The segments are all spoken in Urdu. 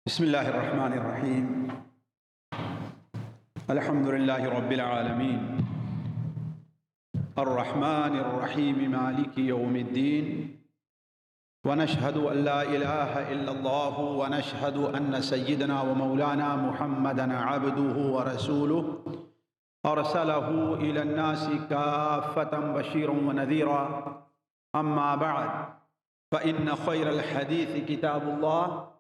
بسم الله الرحمن الرحيم. الحمد لله رب العالمين الرحمن الرحيم مالك يوم الدين، ونشهد أن لا إله إلا الله، ونشهد أن سيدنا ومولانا محمدًا عبده ورسوله أرسله إلى الناس كافة بشيرا ونذيرا. أما بعد، فإن خير الحديث كتاب الله،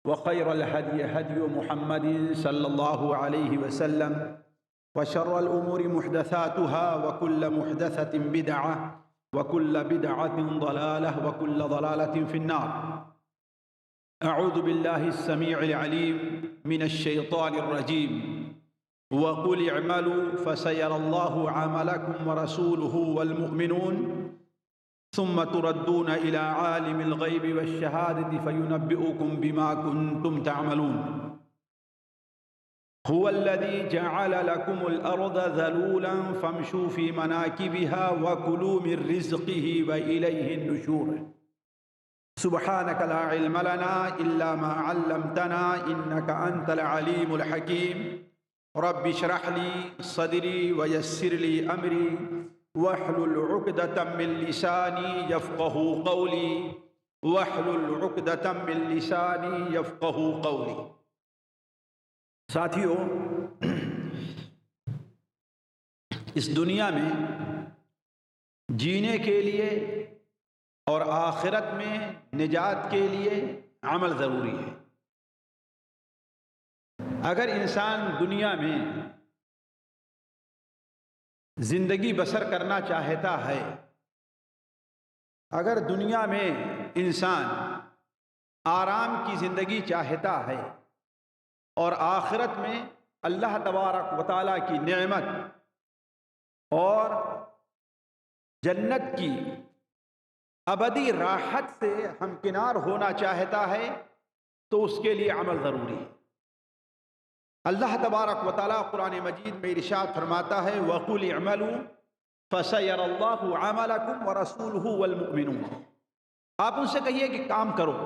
وخير الهدي هدي محمد صلى الله عليه وسلم، وشر الأمور محدثاتها، وكل محدثة بدعة، وكل بدعة ضلالة، وكل ضلالة في النار. أعوذ بالله السميع العليم من الشيطان الرجيم. وقل اعملوا فسيرى الله عملكم ورسوله والمؤمنون ثم تردون إلى عالم الغيب والشهادة فينبئكم بما كنتم تعملون. هو الذي جعل لكم الأرض ذلولا فامشوا في مناكبها وكلوا من رزقه وإليه النشور. سبحانك لا علم لنا إلا ما علمتنا إنك أنت العليم الحكيم. رب اشرح لي صدري ويسر لي أمري واحلل عقدة من لساني يفقه قولي واحلل عقدة من لساني يفقه قولي. ساتھیو، اس دنیا میں جینے کے لیے اور آخرت میں نجات کے لیے عمل ضروری ہے. اگر انسان دنیا میں زندگی بسر کرنا چاہتا ہے، اگر دنیا میں انسان آرام کی زندگی چاہتا ہے اور آخرت میں اللہ تبارک و تعالیٰ کی نعمت اور جنت کی ابدی راحت سے ہمکنار ہونا چاہتا ہے تو اس کے لیے عمل ضروری ہے. اللہ تبارک و تعالیٰ قرآن مجید میں ارشاد فرماتا ہے وَقُلِ اعْمَلُوا فَسَيَرَى اللَّهُ عَمَلَكُمْ وَرَسُولُهُ وَالْمُؤْمِنُونَ. آپ ان سے کہیے کہ کام کرو،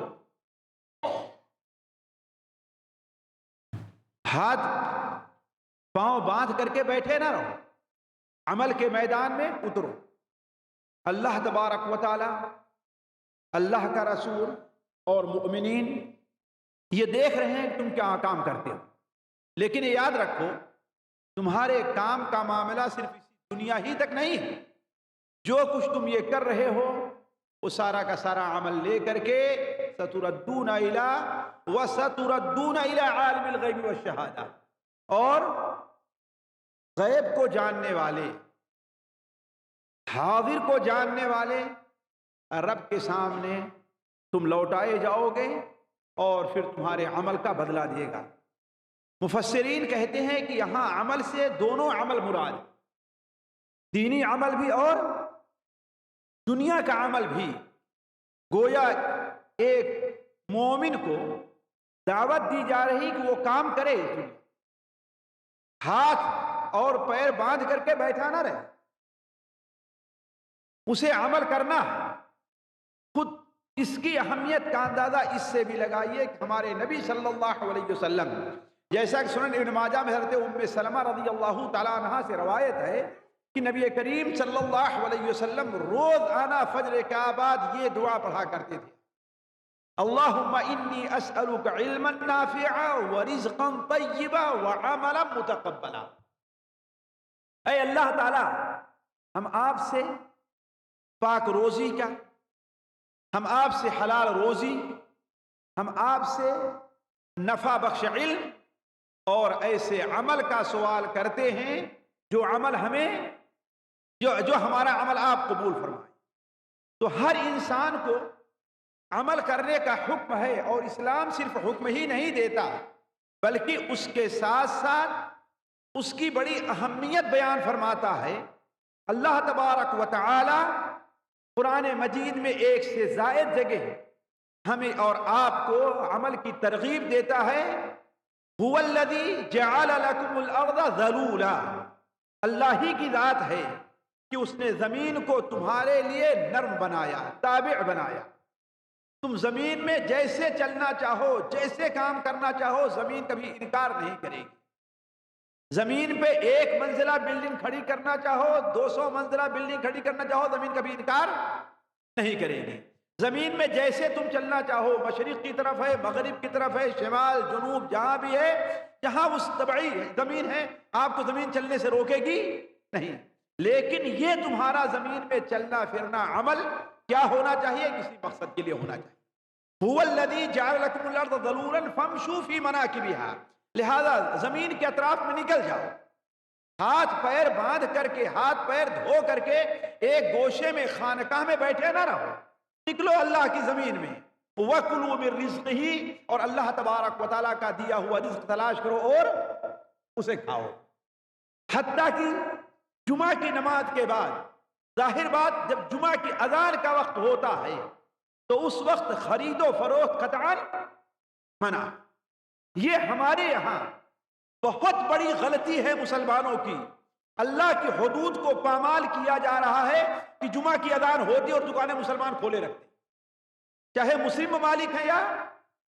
ہاتھ پاؤں باندھ کر کے بیٹھے نہ رہو، عمل کے میدان میں اترو. اللہ تبارک و تعالیٰ، اللہ کا رسول اور مؤمنین یہ دیکھ رہے ہیں کہ تم کیا کام کرتے ہو، لیکن یہ یاد رکھو تمہارے کام کا معاملہ صرف اسی دنیا ہی تک نہیں ہے. جو کچھ تم یہ کر رہے ہو وہ سارا کا سارا عمل لے کر کے ستردون الی عالم الغیب والشہادہ، اور غیب کو جاننے والے، حاضر کو جاننے والے رب کے سامنے تم لوٹائے جاؤ گے اور پھر تمہارے عمل کا بدلہ دے گا. مفسرین کہتے ہیں کہ یہاں عمل سے دونوں عمل مراد، دینی عمل بھی اور دنیا کا عمل بھی. گویا ایک مومن کو دعوت دی جا رہی کہ وہ کام کرے، ہاتھ اور پیر باندھ کر کے بیٹھا نہ رہے، اسے عمل کرنا. خود اس کی اہمیت کا اندازہ اس سے بھی لگائیے کہ ہمارے نبی صلی اللہ علیہ وسلم، جیسا کہ سنن ابن ماجہ میں حضرت ام سلمہ رضی اللہ تعالیٰ عنہا سے روایت ہے کہ نبی کریم صلی اللہ علیہ وسلم روز آنا فجر کے بعد یہ دعا پڑھا کرتے تھے: اللہم انی اسألک علما نافعا ورزقا طیبا وعملا متقبلا. اے اللہ تعالیٰ، ہم آپ سے پاک روزی کا، ہم آپ سے حلال روزی، ہم آپ سے نفع بخش علم اور ایسے عمل کا سوال کرتے ہیں جو عمل ہمیں جو ہمارا عمل آپ قبول فرمائیں. تو ہر انسان کو عمل کرنے کا حکم ہے، اور اسلام صرف حکم ہی نہیں دیتا بلکہ اس کے ساتھ ساتھ اس کی بڑی اہمیت بیان فرماتا ہے. اللہ تبارک و تعالی قرآن مجید میں ایک سے زائد جگہ ہمیں اور آپ کو عمل کی ترغیب دیتا ہے. هو الذی جعل لکم الارض ذلولا. اللہ ہی کی ذات ہے کہ اس نے زمین کو تمہارے لیے نرم بنایا، تابع بنایا. تم زمین میں جیسے چلنا چاہو، جیسے کام کرنا چاہو، زمین کبھی انکار نہیں کرے گی۔ زمین پہ 1 منزلہ بلڈنگ کھڑی کرنا چاہو، 200 منزلہ بلڈنگ کھڑی کرنا چاہو، زمین کبھی انکار نہیں کرے گی۔ زمین میں جیسے تم چلنا چاہو، مشرق کی طرف ہے، مغرب کی طرف ہے، شمال جنوب جہاں بھی ہے، جہاں اس طبعی زمین ہے، آپ کو زمین چلنے سے روکے گی نہیں۔ لیکن یہ تمہارا زمین میں چلنا پھرنا عمل کیا ہونا چاہیے؟ کسی مقصد کے لیے ہونا چاہیے۔ هو الذی جعل لکم الارض ذلولا فامشوا فی مناکبہا، لہذا زمین کے اطراف میں نکل جاؤ، ہاتھ پیر باندھ کر کے، ہاتھ پیر دھو کر کے ایک گوشے میں خانقاہ میں بیٹھے نہ رہو، نکلو اللہ کی زمین میں۔ وَكُلُوا مِن رِزْقِهِ، اور اللہ تبارک و تعالیٰ کا دیا ہوا رزق تلاش کرو اور اسے کھاؤ۔ حتیٰ کہ جمعہ کی نماز کے بعد، ظاہر بات جب جمعہ کی اذان کا وقت ہوتا ہے تو اس وقت خرید و فروخت قطعاً منع۔ یہ ہمارے یہاں بہت بڑی غلطی ہے مسلمانوں کی، اللہ کی حدود کو پامال کیا جا رہا ہے کہ جمعہ کی اذان ہوتی اور دکانیں مسلمان کھولے رکھتے، چاہے مسلم ممالک ہیں یا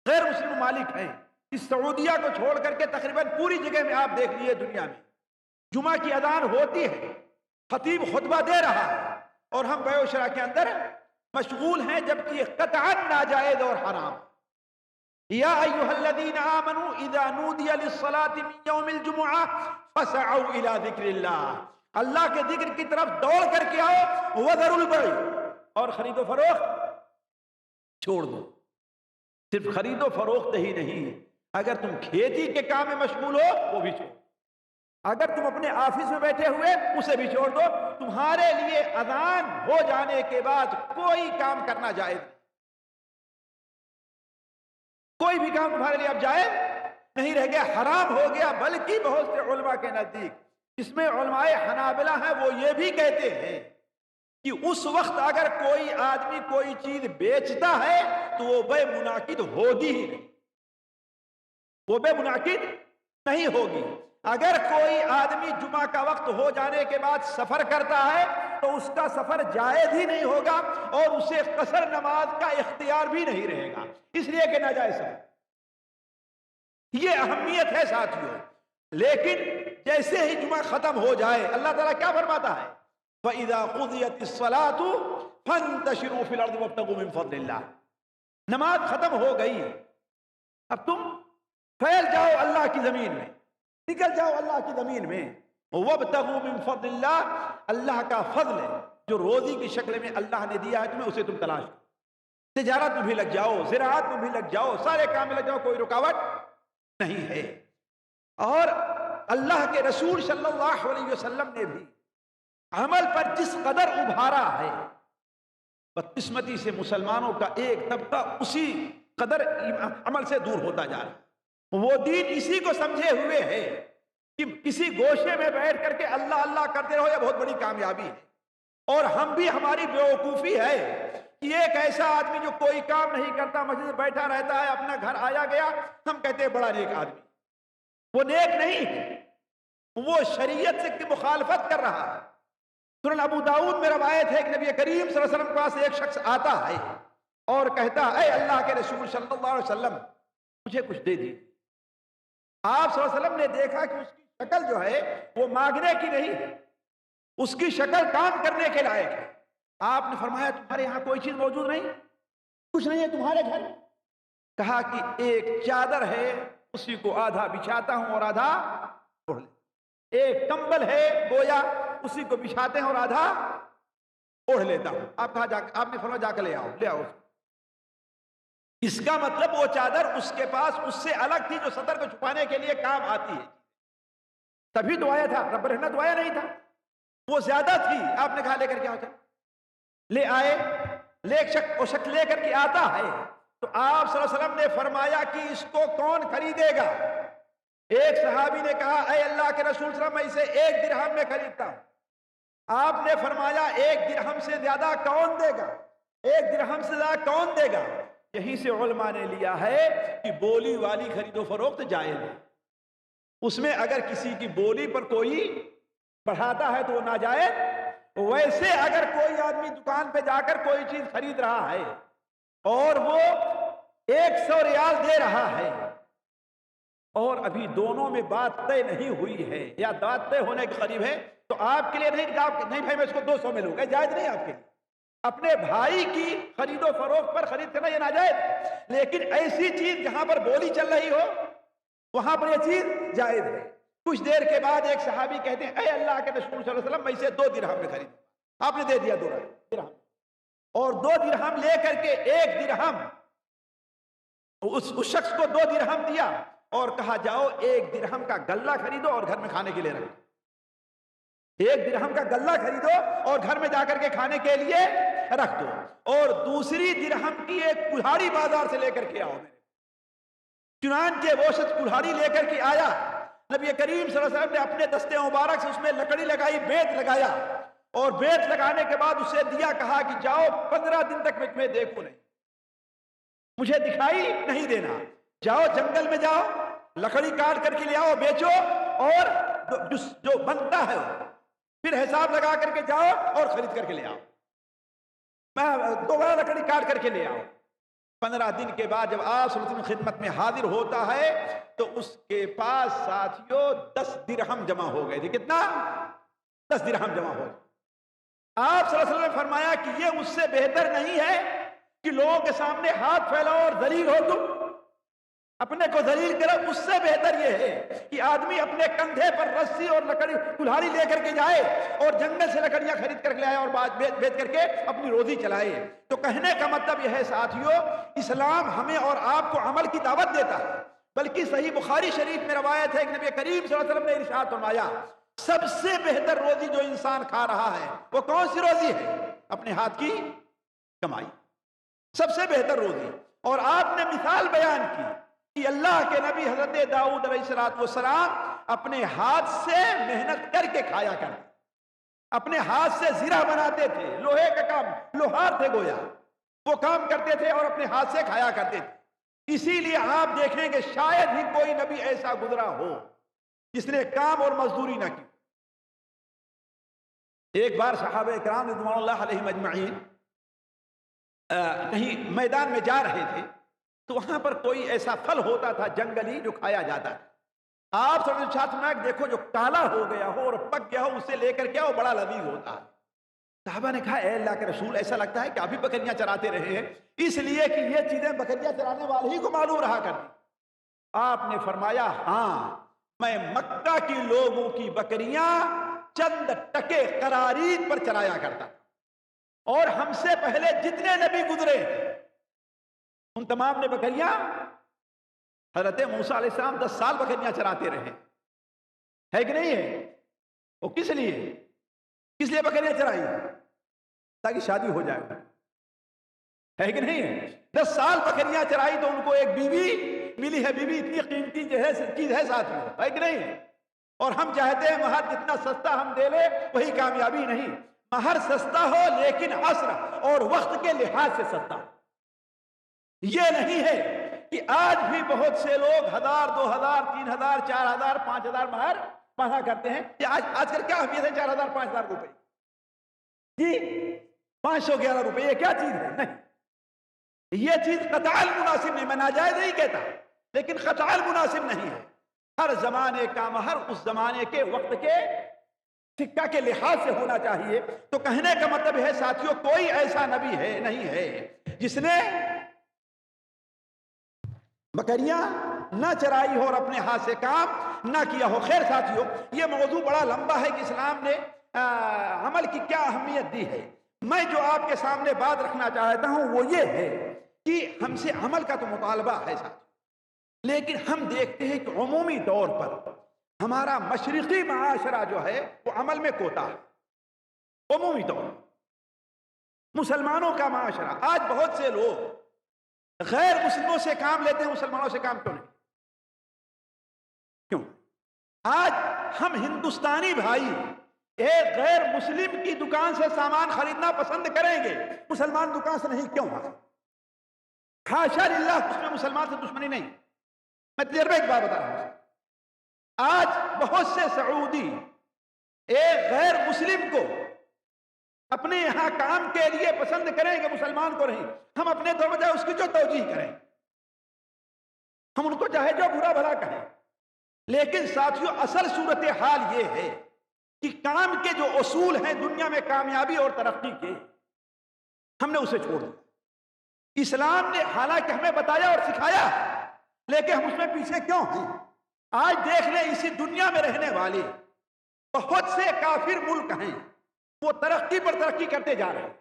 غیر مسلم ممالک ہیں۔ اس سعودیہ کو چھوڑ کر کے تقریباً پوری جگہ میں آپ دیکھ لیے دنیا میں جمعہ کی اذان ہوتی ہے، خطیب خطبہ دے رہا ہے اور ہم بیع و شراء کے اندر مشغول ہیں، جبکہ یہ قطعاً ناجائز اور حرام۔ یا ایھا الذین آمنوا اذا نودی للصلاۃ من یوم الجمعہ فسعوا الی ذکر اللہ، اللہ کے ذکر کی طرف دوڑ کر کے آؤ، وذروا البیع، اور خرید و فروخت چھوڑ دو۔ صرف خرید و فروخت ہی نہیں، اگر تم کھیتی کے کام میں مشغول ہو وہ بھی چھوڑ، اگر تم اپنے آفس میں بیٹھے ہوئے اسے بھی چھوڑ دو۔ تمہارے لیے اذان ہو جانے کے بعد کوئی کام کرنا جائز نہیں، کوئی بھی کام تمہارے لیے اب جائز نہیں رہ گیا، حرام ہو گیا۔ بلکہ بہت سے علماء کے نزدیک، اس میں علماء حنابلہ ہیں، وہ یہ بھی کہتے ہیں کہ اس وقت اگر کوئی آدمی کوئی چیز بیچتا ہے تو وہ بے منعقد ہوگی ہی نہیں، وہ بے منعقد نہیں ہوگی۔ اگر کوئی آدمی جمعہ کا وقت ہو جانے کے بعد سفر کرتا ہے تو اس کا سفر جائز ہی نہیں ہوگا اور اسے قصر نماز کا اختیار بھی نہیں رہے گا، اس لیے کہ ناجائز سفر۔ یہ اہمیت ہے ساتھیوں۔ لیکن جیسے ہی جمعہ ختم ہو جائے، اللہ تعالیٰ کیا فرماتا ہے؟ فَإِذَا قُضِيَتِ الصَّلَاةُ فَانتَشِرُوا فِي الْأَرْضِ وَابْتَغُوا مِن فَضْلِ اللَّهِ، نماز ختم ہو گئی، اب تم پھیل جاؤ اللہ کی زمین میں، نکل جاؤ اللہ کی زمین میں۔ وَابْتَغُوا مِن فَضْلِ اللَّهِ، اللہ کا فضل ہے جو روزی کی شکل میں اللہ نے دیا ہے تمہیں، اسے تم تلاش کرو، تجارت میں بھی لگ جاؤ، زراعت میں بھی لگ جاؤ، سارے کام میں لگ جاؤ، کوئی رکاوٹ نہیں ہے۔ اور اللہ کے رسول صلی اللہ علیہ وسلم نے بھی عمل پر جس قدر ابھارا ہے، بدقسمتی سے مسلمانوں کا ایک طبقہ اسی قدر عمل سے دور ہوتا جا رہا ہے۔ وہ دین اسی کو سمجھے ہوئے ہے کہ کسی گوشے میں بیٹھ کر کے اللہ اللہ کرتے رہو، یہ بہت بڑی کامیابی ہے۔ اور ہم بھی، ہماری بیوقوفی ہے کہ ایک ایسا آدمی جو کوئی کام نہیں کرتا، مسجد میں بیٹھا رہتا ہے، اپنا گھر آیا گیا، ہم کہتے ہیں بڑا نیک آدمی۔ وہ نیک نہیں ہے، وہ شریعت سے مخالفت کر رہا ہے۔ سنن ابو داؤد میں روایت ہے کہ نبی کریم صلی اللہ علیہ وسلم کے پاس ایک شخص آتا ہے اور کہتا ہے، اے اللہ کے رسول صلی اللہ علیہ وسلم مجھے کچھ دے دی۔ آپ صلی اللہ علیہ وسلم نے دیکھا کہ اس کی شکل جو ہے وہ مانگنے کی نہیں ہے، اس کی شکل کام کرنے کے لائق ہے۔ آپ نے فرمایا تمہارے یہاں کوئی چیز موجود نہیں؟ کچھ نہیں ہے تمہارے گھر؟ کہا کہ ایک چادر ہے، اسی کو آدھا بچھاتا ہوں اور آدھا اوڑھ لیتا ہوں، ایک کمبل ہے گویا، اسی کو بچھاتے ہیں اور آدھا اوڑھ لیتا ہوں۔ آپ نے فرمایا جا کے لے آؤ، لے آؤ۔ اس کا مطلب وہ چادر اس کے پاس اس سے الگ تھی جو سطر کو چھپانے کے لیے کام آتی ہے، تبھی تو آیا تھا، رب رحمت تو آیا نہیں تھا، وہ زیادہ تھی۔ آپ نے کہا لے کر کے آؤ، لے آئے، وہ شخص لے کر کے آتا ہے تو آپ صلی اللہ علیہ وسلم نے فرمایا کہ اس کو کون خریدے گا؟ ایک صحابی نے کہا اے اللہ کے رسول صلی اللہ علیہ وسلم میں اسے 1 درہم میں خریدتا ہوں۔ آپ نے فرمایا 1 درہم سے زیادہ کون دے گا؟ 1 درہم سے زیادہ کون دے گا؟ یہیں سے علماء نے لیا ہے کہ بولی والی خرید و فروخت جائز ہے، اس میں اگر کسی کی بولی پر کوئی بڑھاتا ہے تو وہ ناجائز۔ ویسے اگر کوئی آدمی دکان پہ جا کر کوئی چیز خرید رہا ہے اور وہ 100 ریال دے رہا ہے، اور ابھی دونوں میں بات طے نہیں ہوئی ہے یا بات طے ہونے کے قریب ہے، تو آپ کے لیے نہیں کہ آپ نہیں بھائی میں اس کو 200 میں لوں گا، جائز نہیں آپ کے لیے۔ اپنے بھائی کی خرید و فروخت پر خرید کرنا یہ ناجائز، لیکن ایسی چیز جہاں پر بولی چل رہی ہو وہاں پر یہ چیز جائز ہے۔ کچھ دیر کے بعد ایک صحابی کہتے ہیں اے اللہ کے رسول صلی اللہ علیہ وسلم میں اسے 2 درہم میں خرید، آپ نے دے دیا 2 درہم، اور 2 درہم لے کر کے 1 درہم اس شخص کو 2 درہم دیا اور کہا جاؤ 1 درہم کا غلہ خریدو اور گھر میں کھانے کے لیے رکھو، 1 درہم کا غلہ خریدو اور گھر میں جا کر کے کھانے کے لیے رکھ دو، اور دوسری درہم کی ایک کلہاڑی بازار سے لے کر کے آؤ۔ چنانچہ وہ شخص کلہاڑی لے کر کے آیا، نبی کریم صلی اللہ علیہ وسلم نے اپنے دستے مبارک سے اس میں لکڑی لگائی، بیت لگایا، اور بیت لگانے کے بعد اسے دیا، کہا کہ جاؤ 15 دن تک میں تمہیں دیکھوں نہیں، مجھے دکھائی نہیں دینا، جاؤ جنگل میں جاؤ، لکڑی کاٹ کر کے لے آؤ، بیچو، اور جو بنتا ہے پھر حساب لگا کر کے جاؤ اور خرید کر کے لے آؤ، میں دوبارہ لکڑی کاٹ کر کے لے آؤ۔ 15 دن کے بعد جب آپ صلی اللہ علیہ وسلم خدمت میں حاضر ہوتا ہے تو اس کے پاس ساتھیوں 10 درہم جمع ہو گئے تھے۔ کتنا؟ 10 درہم جمع ہو گئے۔ آپ صلی اللہ علیہ وسلم نے فرمایا کہ یہ اس سے بہتر نہیں ہے کہ لوگوں کے سامنے ہاتھ پھیلاؤ اور ذلیل ہو تم، اپنے کو ذلیل کرو، اس سے بہتر یہ ہے کہ آدمی اپنے کندھے پر رسی اور لکڑی کلہاڑی لے کر کے جائے اور جنگل سے لکڑیاں خرید کر کے لائے اور بعد بیچ کر کے اپنی روزی چلائے۔ تو کہنے کا مطلب یہ ہے ساتھیوں، اسلام ہمیں اور آپ کو عمل کی دعوت دیتا ہے، بلکہ صحیح بخاری شریف میں روایت ہے کہ نبی کریم صلی اللہ علیہ وسلم نے ارشاد فرمایا سب سے بہتر روزی جو انسان کھا رہا ہے وہ کون سی روزی ہے؟ اپنے ہاتھ کی کمائی، سب سے بہتر روزی۔ اور آپ نے مثال بیان کی کہ اللہ کے نبی حضرت داؤد علیہ السلام اپنے ہاتھ سے محنت کر کے کھایا کرتے، اپنے ہاتھ سے زرہ بناتے تھے، لوہے کا کام، لوہار تھے گویا، وہ کام کرتے تھے اور اپنے ہاتھ سے کھایا کرتے تھے۔ اسی لیے آپ دیکھیں کہ شاید ہی کوئی نبی ایسا گزرا ہو جس نے کام اور مزدوری نہ کی۔ ایک بار صحابہ کرام رضوان اللہ علیہم اجمعین کہیں میدان میں جا رہے تھے تو وہاں پر کوئی ایسا پھل ہوتا تھا جنگلی جو کھایا جاتا تھا۔ آپ صلی اللہ علیہ وسلم نے دیکھو جو کالا ہو گیا ہو اور پک گیا ہو اسے لے کر کے آؤ، بڑا لذیذ ہوتا ہے۔ صحابہ نے کہا اے اللہ کے رسول ایسا لگتا ہے کہ آپ بھی بکریاں چراتے رہے ہیں، اس لیے کہ یہ چیزیں بکریاں چرانے والے ہی کو معلوم رہا کرتی۔ آپ نے فرمایا ہاں، میں مکہ کی لوگوں کی بکریاں چند ٹکے قرارید پر چرایا کرتا، اور ہم سے پہلے جتنے نبی گزرے ان تمام نے بکریاں، حضرت موسیٰ علیہ السلام 10 سال بکریاں چراتے رہے، ہے کہ نہیں ہے؟ وہ کس لیے بکریاں چرائی؟ تاکہ شادی ہو جائے، ہے کہ نہیں ہے؟ 10 سال بکریاں چرائی تو ان کو ایک بیوی ملی ہے، بیوی اتنی قیمتی چیز ہے ساتھ میں، ہے کہ نہیں ہے؟ اور ہم چاہتے ہیں مہر جتنا سستا ہم دے لیں وہی کامیابی نہیں، مہر سستا ہو لیکن عصر اور وقت کے لحاظ سے سستا ہو۔ یہ نہیں ہے کہ آج بھی بہت سے لوگ 1000 2000 3000 4000 5000 مہر پڑھا کرتے ہیں۔ یہ آج کل کیا اہمیت ہے 4000 5000 روپے جی 511 روپے، یہ کیا چیز ہے؟ نہیں، یہ چیز قطعاً مناسب نہیں، میں ناجائز نہیں کہتا لیکن قطعاً مناسب نہیں ہے۔ ہر زمانے کا مہر اس زمانے کے وقت کے سکہ کے لحاظ سے ہونا چاہیے۔ تو کہنے کا مطلب ہے ساتھیوں کوئی ایسا نبی ہے نہیں ہے جس نے بکریاں نہ چرائی ہو اور اپنے ہاتھ سے کام نہ کیا ہو۔ خیر ساتھیوں، یہ موضوع بڑا لمبا ہے کہ اسلام نے عمل کی کیا اہمیت دی ہے۔ میں جو آپ کے سامنے بات رکھنا چاہتا ہوں وہ یہ ہے کہ ہم سے عمل کا تو مطالبہ ہے ساتھ، لیکن ہم دیکھتے ہیں کہ عمومی طور پر ہمارا مشرقی معاشرہ جو ہے وہ عمل میں کوتا ہے۔ عمومی طور مسلمانوں کا معاشرہ، آج بہت سے لوگ غیر مسلموں سے کام لیتے ہیں، مسلمانوں سے کام کیوں نہیں؟ کیوں؟ آج ہم ہندوستانی بھائی ایک غیر مسلم کی دکان سے سامان خریدنا پسند کریں گے، مسلمان دکان سے نہیں، کیوں؟ حاشا للہ، اس میں مسلمان سے دشمنی نہیں، میں تجربے کی بات بتا رہا ہوں۔ آج بہت سے سعودی ایک غیر مسلم کو اپنے یہاں کام کے لیے پسند کریں کہ مسلمان کو نہیں، ہم اپنے دو بجائے اس کی جو توجیہ کریں، ہم ان کو چاہے جو برا بھلا کہیں. لیکن ساتھیوں اصل صورتحال یہ ہے کہ کام کے جو اصول ہیں دنیا میں کامیابی اور ترقی کے، ہم نے اسے چھوڑ دیا. اسلام نے حالانکہ ہمیں بتایا اور سکھایا، لیکن ہم اس میں پیچھے کیوں ہیں؟ آج دیکھ لیں اسی دنیا میں رہنے والے بہت سے کافر ملک ہیں، وہ ترقی پر ترقی کرتے جا رہے ہیں،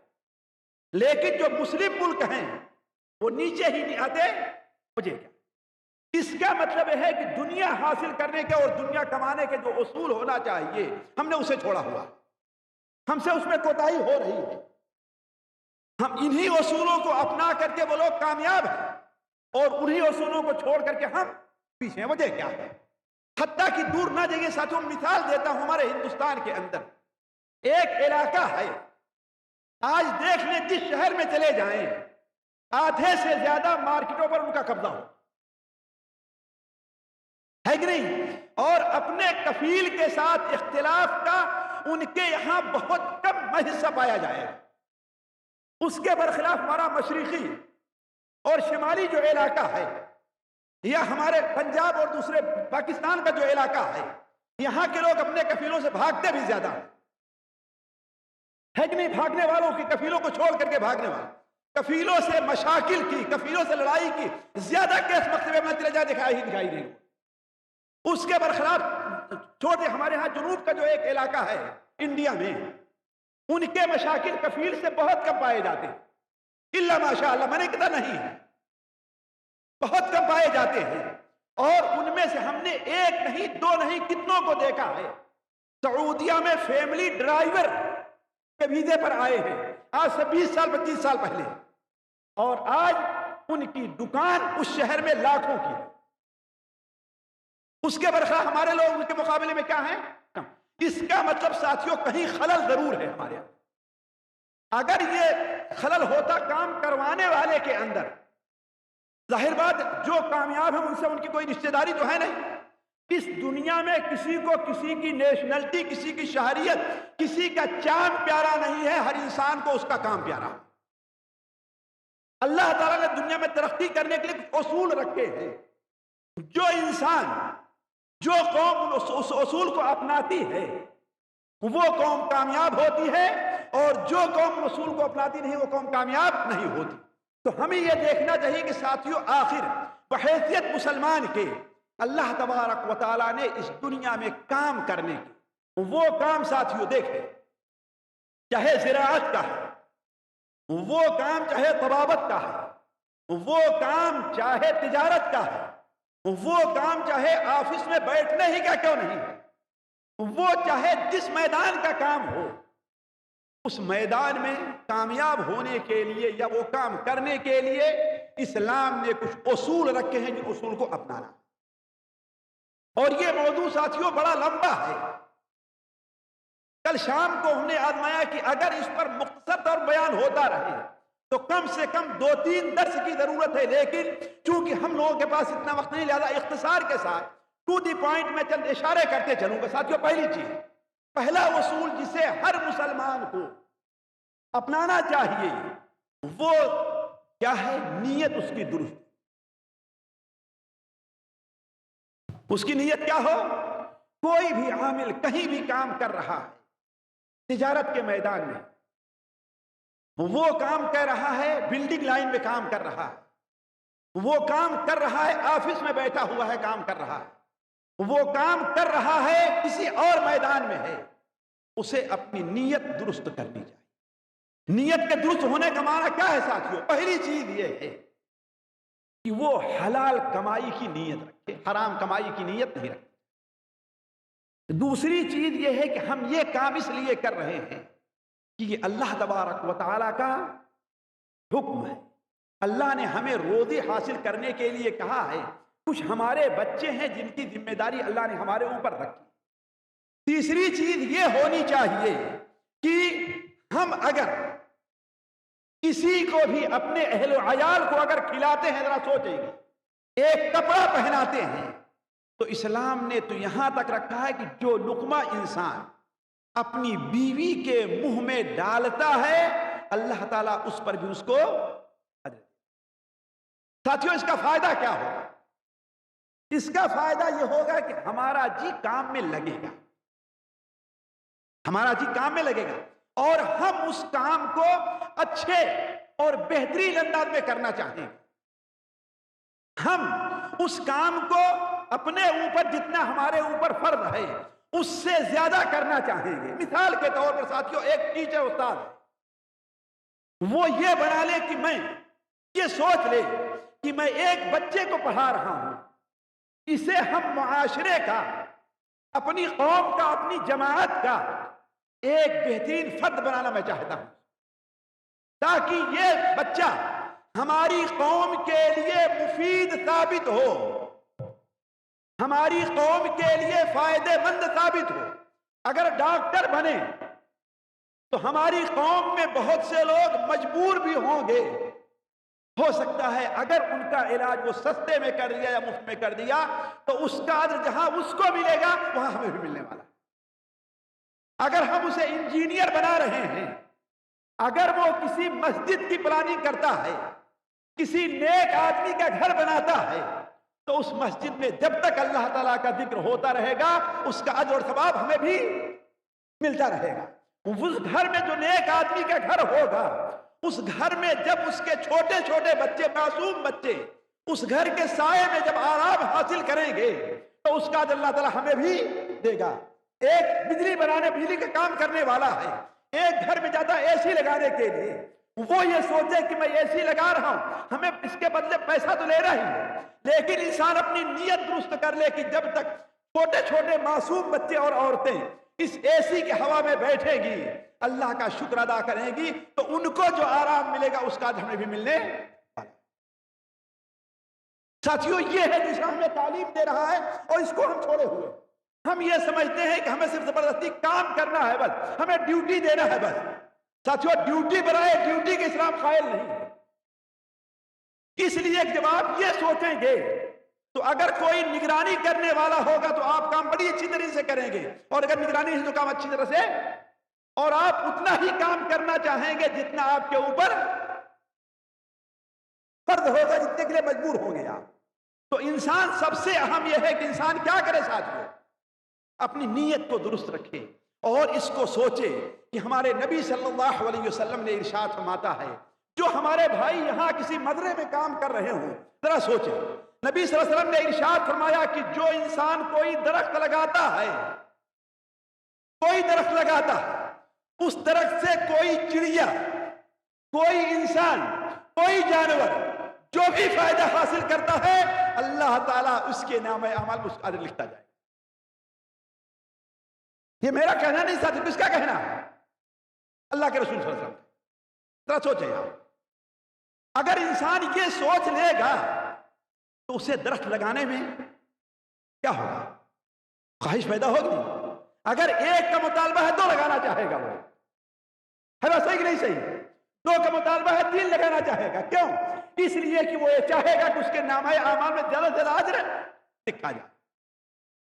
لیکن جو مسلم ملک ہیں وہ نیچے ہی نہیں آتے. مجھے کیا اس کا مطلب ہے کہ دنیا حاصل کرنے کے اور دنیا کمانے کے جو اصول ہونا چاہیے ہم نے اسے چھوڑا ہوا، ہم سے اس میں کوتاہی ہو رہی ہے. ہم انہی اصولوں کو اپنا کر کے وہ لوگ کامیاب ہیں اور انہی اصولوں کو چھوڑ کر کے ہم پیچھے ہیں. وجہ کیا ہے؟ حتیٰ کہ دور نہ جائیے ساتھیوں، مثال دیتا ہوں. ہمارے ہندوستان کے اندر ایک علاقہ ہے، آج دیکھ لیں جس شہر میں چلے جائیں آدھے سے زیادہ مارکیٹوں پر ان کا قبضہ ہو ہے کہ نہیں؟ اور اپنے کفیل کے ساتھ اختلاف کا ان کے یہاں بہت کم حصہ پایا جائے گا. اس کے برخلاف ہمارا مشرقی اور شمالی جو علاقہ ہے، یا ہمارے پنجاب اور دوسرے پاکستان کا جو علاقہ ہے، یہاں کے لوگ اپنے کفیلوں سے بھاگتے بھی زیادہ ہے کہ نہیں؟ بھاگنے والوں کی، کفیلوں کو چھوڑ کر کے بھاگنے والوں، کفیلوں سے مشاکل کی، کفیلوں سے لڑائی کی زیادہ کیس مکتبے میں چلے جائے دکھائی نہیں. اس کے برخلاف چھوٹے ہمارے ہاں جنوب کا جو ایک علاقہ ہے انڈیا میں، ان کے مشاکل کفیل سے بہت کم پائے جاتے ہیں. الا ماشاء اللہ، میں نے کہا نہیں ہے، بہت کم پائے جاتے ہیں. اور ان میں سے ہم نے ایک نہیں دو نہیں کتنوں کو دیکھا ہے سعودیہ میں فیملی ڈرائیور کے ویزے پر آئے ہیں آج سے 20 سال 25 سال پہلے، اور آج ان کی دکان اس شہر میں لاکھوں کی. اس کے برخلاف ہمارے لوگ ان کے مقابلے میں کیا ہیں؟ کم. اس کا مطلب ساتھیوں کہیں خلل ضرور ہے ہمارے یہاں. اگر یہ خلل ہوتا کام کروانے والے کے اندر، ظاہر بات جو کامیاب ہیں ان سے ان کی کوئی رشتہ داری تو ہے نہیں. اس دنیا میں کسی کو کسی کی نیشنلٹی، کسی کی شہریت، کسی کا چاند پیارا نہیں ہے، ہر انسان کو اس کا کام پیارا. اللہ تعالیٰ نے دنیا میں ترقی کرنے کے لیے اصول رکھے ہیں. جو انسان، جو قوم اس اصول کو اپناتی ہے وہ قوم کامیاب ہوتی ہے، اور جو قوم اصول کو اپناتی نہیں وہ قوم کامیاب نہیں ہوتی. تو ہمیں یہ دیکھنا چاہیے کہ ساتھیوں آخر بحیثیت مسلمان کے اللہ تبارک و تعالیٰ نے اس دنیا میں کام کرنے کے وہ کام ساتھیوں دیکھیں، چاہے زراعت کا ہے، وہ کام چاہے طبابت کا ہے، وہ کام چاہے تجارت کا ہے، وہ کام چاہے آفس میں بیٹھنے ہی کا کیوں نہیں ہے، وہ چاہے جس میدان کا کام ہو، اس میدان میں کامیاب ہونے کے لیے یا وہ کام کرنے کے لیے اسلام نے کچھ اصول رکھے ہیں، جن اصول کو اپنانا. اور یہ موضوع ساتھیوں بڑا لمبا ہے. کل شام کو ہم نے آزمایا کہ اگر اس پر مختصر طور بیان ہوتا رہے تو کم سے کم 2-3 درس کی ضرورت ہے، لیکن چونکہ ہم لوگوں کے پاس اتنا وقت نہیں، لہذا اختصار کے ساتھ ٹو دی پوائنٹ میں چند اشارے کرتے چلوں گا. ساتھیوں پہلی چیز، پہلا اصول جسے ہر مسلمان کو اپنانا چاہیے وہ کیا ہے؟ نیت اس کی درست. اس کی نیت کیا ہو؟ کوئی بھی عامل کہیں بھی کام کر رہا ہے، تجارت کے میدان میں وہ کام کر رہا ہے، بلڈنگ لائن میں کام کر رہا ہے، وہ کام کر رہا ہے، آفس میں بیٹھا ہوا ہے کام کر رہا ہے، وہ کام کر رہا ہے کسی اور میدان میں ہے، اسے اپنی نیت درست کرنی چاہیے. نیت کے درست ہونے کا معنی کیا ہے ساتھیوں؟ پہلی چیز یہ ہے کہ وہ حلال کمائی کی نیت رکھے، حرام کمائی کی نیت نہیں رکھے. دوسری چیز یہ ہے کہ ہم یہ کام اس لیے کر رہے ہیں کہ یہ اللہ تبارک و تعالیٰ کا حکم ہے، اللہ نے ہمیں روزی حاصل کرنے کے لیے کہا ہے، کچھ ہمارے بچے ہیں جن کی ذمہ داری اللہ نے ہمارے اوپر رکھی. تیسری چیز یہ ہونی چاہیے کہ ہم اگر کسی کو بھی اپنے اہل و عیال کو اگر کھلاتے ہیں، ذرا سوچیں گے، ایک کپڑا پہناتے ہیں، تو اسلام نے تو یہاں تک رکھا ہے کہ جو لقمہ انسان اپنی بیوی کے منہ میں ڈالتا ہے اللہ تعالیٰ اس پر بھی اس کو اجر۔ ساتھیوں اس کا فائدہ کیا ہوگا؟ اس کا فائدہ یہ ہوگا کہ ہمارا جی کام میں لگے گا، ہمارا جی کام میں لگے گا، اور ہم اس کام کو اچھے اور بہترین انداز میں کرنا چاہیں گے۔ ہم اس کام کو اپنے اوپر جتنا ہمارے اوپر فرض ہے اس سے زیادہ کرنا چاہیں گے۔ مثال کے طور پر ساتھیوں، ایک ٹیچر استاد وہ یہ بنا لے کہ میں یہ سوچ لے کہ میں ایک بچے کو پڑھا رہا ہوں، اسے ہم معاشرے کا، اپنی قوم کا، اپنی جماعت کا ایک بہترین فرد بنانا میں چاہتا ہوں، تاکہ یہ بچہ ہماری قوم کے لیے مفید ثابت ہو، ہماری قوم کے لیے فائدہ مند ثابت ہو۔ اگر ڈاکٹر بنے تو ہماری قوم میں بہت سے لوگ مجبور بھی ہوں گے، ہو سکتا ہے اگر ان کا علاج وہ سستے میں کر دیا یا مفت میں کر دیا تو اس کا اجر جہاں اس کو ملے گا وہاں ہمیں بھی ملنے والا ہے۔ اگر ہم اسے انجینئر بنا رہے ہیں، اگر وہ کسی مسجد کی پلاننگ کرتا ہے، کسی نیک آدمی کا گھر بناتا ہے، تو اس مسجد میں جب تک اللہ تعالیٰ کا ذکر ہوتا رہے گا اس کا اجر اور ثواب ہمیں بھی ملتا رہے گا۔ اس گھر میں جو نیک آدمی کا گھر ہوگا، اس گھر میں جب اس کے چھوٹے چھوٹے بچے، معصوم بچے اس گھر کے سائے میں جب آرام حاصل کریں گے تو اس کا اجر اللہ تعالیٰ ہمیں بھی دے گا۔ ایک بجلی کا کام کرنے والا ہے، ایک گھر میں جاتا اے سی لگانے کے لیے، وہ یہ سوچے کہ میں اے سی لگا رہا ہوں، ہمیں اس کے بدلے پیسہ تو لے رہا ہی ہے، لیکن انسان اپنی نیت درست کر لے کہ جب تک چھوٹے چھوٹے معصوم بچے اور عورتیں اس اے سی کے ہوا میں بیٹھے گی، اللہ کا شکر ادا کریں گی، تو ان کو جو آرام ملے گا اس کا ہمیں بھی ملنے والا۔ ساتھیوں یہ ہے جسے ہمیں تعلیم دے رہا ہے اور اس کو ہم چھوڑے ہوئے۔ ہم یہ سمجھتے ہیں کہ ہمیں صرف زبردستی کام کرنا ہے، بس ہمیں ڈیوٹی دینا ہے بس۔ ساتھیوں ڈیوٹی برائے ڈیوٹی کے اسلام قائل نہیں ہے، اس لیے جب آپ یہ سوچیں گے تو اگر کوئی نگرانی کرنے والا ہوگا تو آپ کام بڑی اچھی طرح سے کریں گے، اور اگر نگرانی ہے تو کام اچھی طرح سے، اور آپ اتنا ہی کام کرنا چاہیں گے جتنا آپ کے اوپر فرض ہوگا، جتنے کے لیے مجبور ہوں گے آپ۔ تو انسان سب سے اہم یہ ہے کہ انسان کیا کرے ساتھیوں، اپنی نیت کو درست رکھے اور اس کو سوچے کہ ہمارے نبی صلی اللہ علیہ وسلم نے ارشاد فرماتا ہے، جو ہمارے بھائی یہاں کسی مدرسے میں کام کر رہے ہوں ذرا سوچیں، نبی صلی اللہ علیہ وسلم نے ارشاد فرمایا کہ جو انسان کوئی درخت لگاتا ہے، کوئی درخت لگاتا ہے، اس درخت سے کوئی چڑیا، کوئی انسان، کوئی جانور جو بھی فائدہ حاصل کرتا ہے، اللہ تعالیٰ اس کے نام اعمال میں اس کا اجر لکھتا جائے۔ یہ میرا کہنا نہیں ساتھی، کس کا کہنا ہے؟ اللہ کے رسول صلی اللہ علیہ وسلم۔ ذرا سوچیں آپ، اگر انسان یہ سوچ لے گا تو اسے درخت لگانے میں کیا ہوگا؟ خواہش پیدا ہوگی۔ اگر ایک کا مطالبہ ہے 2 لگانا چاہے گا، وہ ہے نا؟ صحیح کہ نہیں صحیح؟ 2 کا مطالبہ ہے 3 لگانا چاہے گا، کیوں؟ اس لیے کہ وہ یہ چاہے گا کہ اس کے نامہ اعمال میں زیادہ سے زیادہ اجر لکھا جائے۔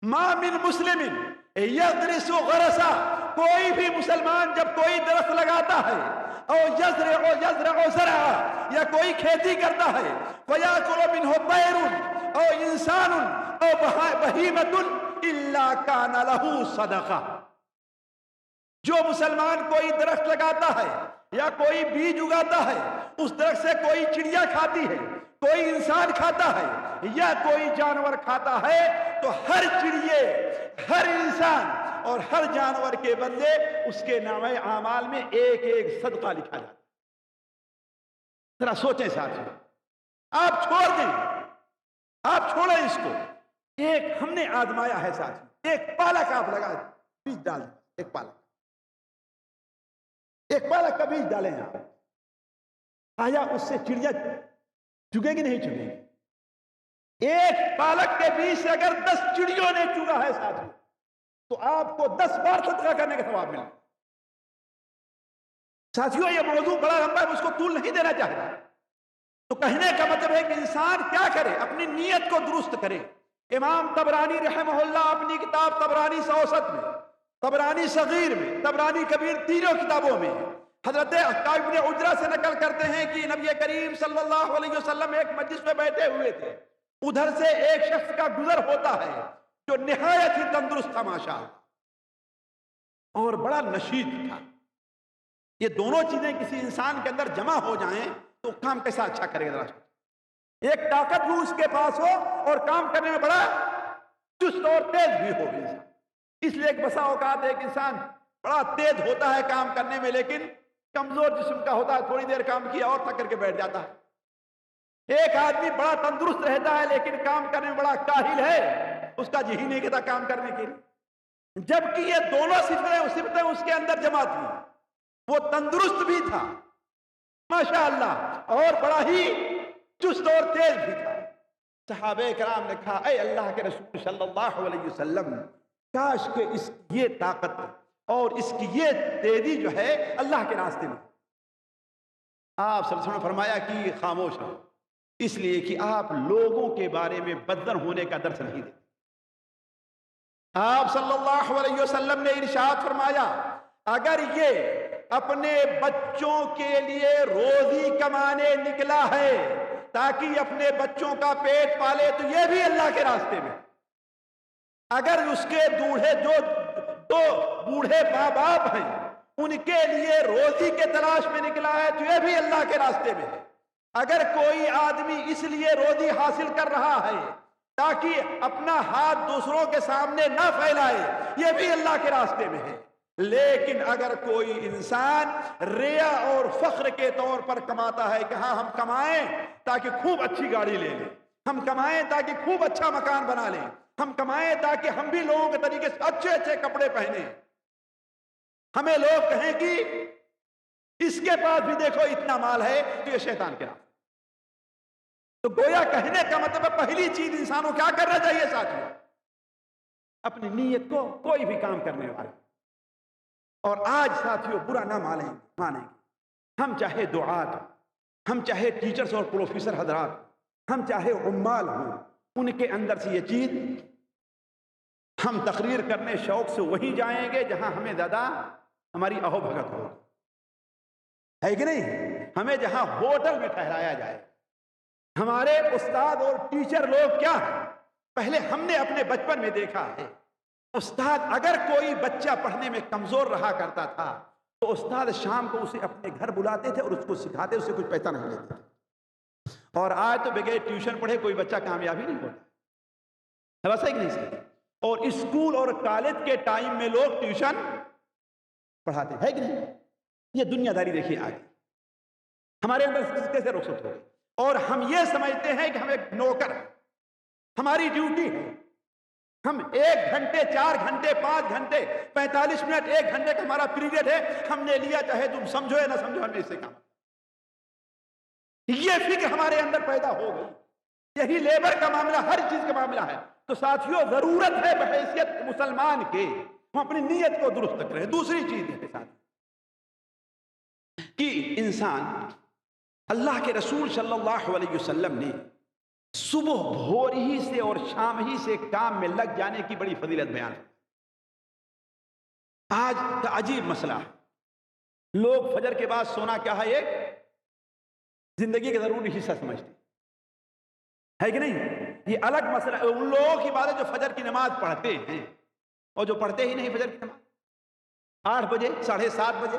ما من مسلم یغرس غرسا، کوئی بھی مسلمان جب کوئی درخت لگاتا ہے، او یزرع زرعا، یا کوئی کھیتی کرتا ہے، فیاکل منہ طیر او انسان او بہیمۃ الا کان لہ صدقہ، جو مسلمان کوئی درخت لگاتا ہے یا کوئی بیج اگاتا ہے، اس درخت سے کوئی چڑیا کھاتی ہے، کوئی انسان کھاتا ہے یا کوئی جانور کھاتا ہے، تو ہر چڑیے، ہر انسان اور ہر جانور کے بدلے اس کے نامہ اعمال میں ایک ایک صدقہ لکھا جاتا ہے۔ ذرا سوچیں ساتھیوں، آپ چھوڑ دیں، آپ چھوڑیں اس کو۔ ایک ہم نے آزمایا ہے ساتھیوں، ایک پالک آپ لگا بیج ڈال دیں، ایک پالک کا بیج ڈالیں آپ، آیا اس سے چڑیا چگے گی نہیں چگے گی؟ ایک پالک کے بیج سے اگر 10 چڑیوں نے چگا ہے ساتھیوں تو آپ کو 10 بار صدقہ کرنے کا ثواب ملے۔ ساتھیوں یہ موضوع بڑا لمبا ہے، اس کو طول نہیں دینا چاہتا، تو کہنے کا مطلب ہے کہ انسان کیا کرے، اپنی نیت کو درست کرے۔ امام طبرانی رحمہ اللہ اپنی کتاب طبرانی اوسط میں طبرانی صغیر میں، طبرانی کبیر، تینوں کتابوں میں حضرت کعب بن عجرہ سے نقل کرتے ہیں کہ نبی کریم صلی اللہ علیہ وسلم ایک مجلس میں بیٹھے ہوئے تھے، ادھر سے ایک شخص کا گزر ہوتا ہے جو نہایت ہی تندرست تھا ماشاءاللہ، اور بڑا نشیط تھا۔ یہ دونوں چیزیں کسی انسان کے اندر جمع ہو جائیں تو کام کیسا اچھا کرے گا؟ ایک طاقت بھی اس کے پاس ہو اور کام کرنے میں بڑا چست اور تیز بھی ہو انسان۔ اس لیے ایک بسا اوقات ایک انسان بڑا تیز ہوتا ہے کام کرنے میں، لیکن کمزور جسم کا ہوتا ہے، تھوڑی دیر کام کیا اور تھک کر کے بیٹھ جاتا ہے۔ ایک آدمی بڑا تندرست رہتا ہے لیکن کام کرنے میں بڑا کاہل ہے، اس کا جی نہیں کہتا کام کرنے کے لیے، جبکہ یہ دونوں صفتیں اس کے اندر جمع تھی۔ وہ تندرست بھی تھا ماشاءاللہ اور بڑا ہی چست اور تیز بھی تھا۔ صحابہ کرام نے کہا اے اللہ کے رسول صلی اللہ علیہ وسلم، کاش کہ اس کی یہ طاقت اور اس کی یہ تیزی جو ہے اللہ کے راستے میں۔ آپ صلی اللہ علیہ وسلم نے فرمایا کہ خاموش رہو، اس لیے کہ آپ لوگوں کے بارے میں بدظن ہونے کا درس نہیں دیتے۔ آپ صلی اللہ علیہ وسلم نے ارشاد فرمایا اگر یہ اپنے بچوں کے لیے روزی کمانے نکلا ہے تاکہ اپنے بچوں کا پیٹ پالے تو یہ بھی اللہ کے راستے میں۔ اگر اس کے دو بوڑھے ماں باپ ہیں ان کے لیے روزی کے تلاش میں نکلا ہے تو یہ بھی اللہ کے راستے میں ہے۔ اگر کوئی آدمی اس لیے روزی حاصل کر رہا ہے تاکہ اپنا ہاتھ دوسروں کے سامنے نہ پھیلائے یہ بھی اللہ کے راستے میں ہے۔ لیکن اگر کوئی انسان ریا اور فخر کے طور پر کماتا ہے کہ ہاں ہم کمائیں تاکہ خوب اچھی گاڑی لے لیں، ہم کمائیں تاکہ خوب اچھا مکان بنا لیں، ہم کمائیں تاکہ ہم بھی لوگوں کے طریقے سے اچھے اچھے کپڑے پہنیں، ہمیں لوگ کہیں کہ اس کے پاس بھی دیکھو اتنا مال ہے، تو یہ شیطان کے راستے۔ تو گویا کہنے کا مطلب ہے پہلی چیز انسانوں کیا کرنا چاہیے ساتھیوں؟ اپنی نیت کو کوئی بھی کام کرنے والے، اور آج ساتھیوں برا نہ مانیں گے، ہم چاہے دعات، ہم چاہے ٹیچرز اور پروفیسر حضرات، ہم چاہے عمال ہوں، ان کے اندر سے یہ چیز، ہم تقریر کرنے شوق سے وہیں جائیں گے جہاں ہمیں زیادہ ہماری اہو بھگت ہو، ہے کہ نہیں؟ ہمیں جہاں ہوٹل میں ٹھہرایا جائے۔ ہمارے استاد اور ٹیچر لوگ کیا ہیں؟ پہلے ہم نے اپنے بچپن میں دیکھا ہے، استاد اگر کوئی بچہ پڑھنے میں کمزور رہا کرتا تھا تو استاد شام کو اسے اپنے گھر بلاتے تھے اور اس کو سکھاتے، اسے کچھ پیسہ نہیں لیتے تھے۔ اور آج تو بغیر ٹیوشن پڑھے کوئی بچہ کامیاب ہی نہیں ہوتا، ویسا ہی نہیں سکتا۔ اور اسکول اور کالج کے ٹائم میں لوگ ٹیوشن پڑھاتے ہیں کہ نہیں؟ یہ دنیا داری دیکھیے آگے ہمارے اندر کیسے رخصت ہو گئی، اور ہم یہ سمجھتے ہیں کہ ہم ایک نوکر، ہماری ڈیوٹی ہے، ہم 1 گھنٹے 4 گھنٹے 5 گھنٹے 45 منٹ 1 گھنٹے کا ہمارا پیریڈ ہے، ہم نے لیا چاہے تم سمجھو یا نہ سمجھو، ہم نے اس سے کام۔ یہ فکر ہمارے اندر پیدا ہو گئی، یہی لیبر کا معاملہ، ہر چیز کا معاملہ ہے۔ تو ساتھیوں ضرورت ہے بحیثیت مسلمان کے ہم اپنی نیت کو درست کریں۔ دوسری چیز ہے ساتھ کہ انسان، اللہ کے رسول صلی اللہ علیہ وسلم نے صبح بھور ہی سے اور شام ہی سے کام میں لگ جانے کی بڑی فضیلت بیان ہے۔ آج کا عجیب مسئلہ ہے، لوگ فجر کے بعد سونا کیا ہے ایک زندگی کا ضروری حصہ سمجھتے ہے کہ نہیں؟ یہ الگ مسئلہ ہے۔ ان لوگوں کی بات ہے جو فجر کی نماز پڑھتے ہیں اور جو پڑھتے ہی نہیں فجر کی نماز، 8 بجے 7:30 بجے،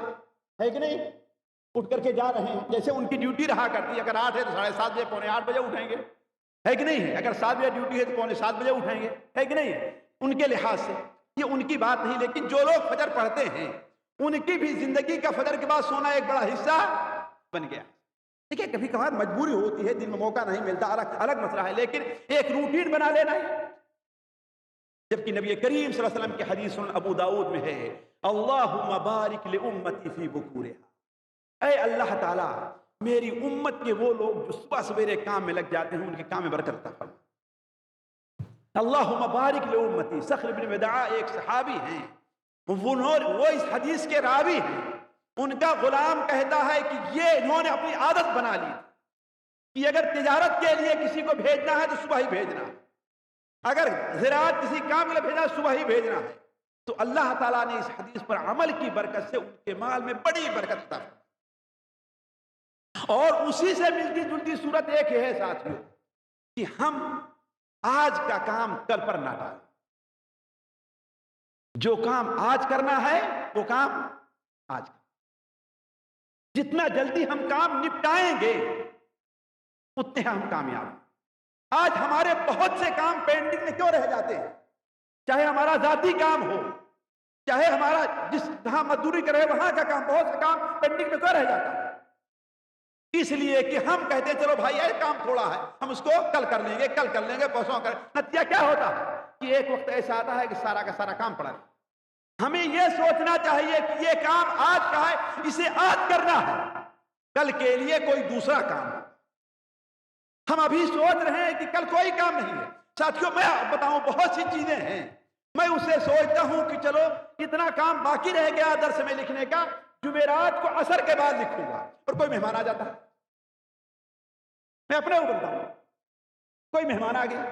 ہے کہ نہیں، اٹھ کر کے جا رہے ہیں، جیسے ان کی ڈیوٹی رہا کرتی ہے، اگر 8 ہے تو 7:30 بجے 7:45 بجے اٹھیں گے، ہے کہ نہیں؟ اگر 7 بجے ڈیوٹی ہے تو 7:45 بجے اٹھیں گے، ہے کہ نہیں؟ ان کے لحاظ سے یہ ان کی بات نہیں، لیکن جو لوگ فجر پڑھتے ہیں ان کی بھی زندگی کا فجر کے بعد سونا ایک بڑا حصہ بن گیا۔ دیکھیں کبھی کبھار مجبوری ہوتی ہے، دن میں موقع نہیں ملتا، الگ مسئلہ ہے، لیکن ایک روٹین بنا لینا ہے۔ جبکہ نبی کریم صلی اللہ علیہ وسلم کی حدیث ابو داؤد میں ہے، اللہم بارک لامتی فی بکورہا، اے اللہ تعالیٰ میری امت کے وہ لوگ جو صبح سویرے کام میں لگ جاتے ہیں ان کے کام میں برکت عطا فرما۔ اللہم بارک لامتی۔ صخر بن وداع ایک صحابی ہیں، وہ اس حدیث کے راوی ہیں، ان کا غلام کہتا ہے کہ یہ انہوں نے اپنی عادت بنا لی کہ اگر تجارت کے لیے کسی کو بھیجنا ہے تو صبح ہی بھیجنا ہے، اگر زراعت کسی کام کے لیے بھیجنا ہے صبح ہی بھیجنا ہے، تو اللہ تعالیٰ نے اس حدیث پر عمل کی برکت سے ان کے مال میں بڑی برکت عطا فرمائی۔ اور اسی سے ملتی جلتی صورت ایک ہے ساتھیوں کہ ہم آج کا کام کل پر نہ ڈالیں۔ جو کام آج کرنا ہے وہ کام آج کرنا۔ جتنا جلدی ہم کام نپٹائیں گے اتنے ہم کامیاب ہیں۔ آج ہمارے بہت سے کام پینڈنگ میں کیوں رہ جاتے ہیں؟ چاہے ہمارا ذاتی کام ہو، چاہے ہمارا جس جہاں مزدوری کرے وہاں کا کام، بہت سے کام پینڈنگ میں کیوں رہ جاتا ہے؟ اس لیے کہ ہم کہتے ہیں چلو بھائی یہ کام تھوڑا ہے، ہم اس کو کل کر لیں گے، کل کر لیں گے، پرسوں کر۔ نتیجہ کیا ہوتا ہے کہ ایک وقت ایسا آتا ہے کہ سارا کا سارا کام پڑا ہے۔ ہمیں یہ سوچنا چاہیے کہ یہ کام آج کا ہے، اسے آج کرنا ہے، کل کے لیے کوئی دوسرا کام ہے۔ ہم ابھی سوچ رہے ہیں کہ کل کوئی کام نہیں ہے۔ ساتھیوں میں بتاؤں بہت سی چیزیں ہیں، میں اسے سوچتا ہوں کہ چلو اتنا کام باقی رہ گیا درس میں لکھنے کا، جمعرات کو عصر کے بعد لکھوں گا، اور کوئی مہمان آ جاتا ہے۔ میں اپنے اوپر بتاؤں، کوئی مہمان آ گیا،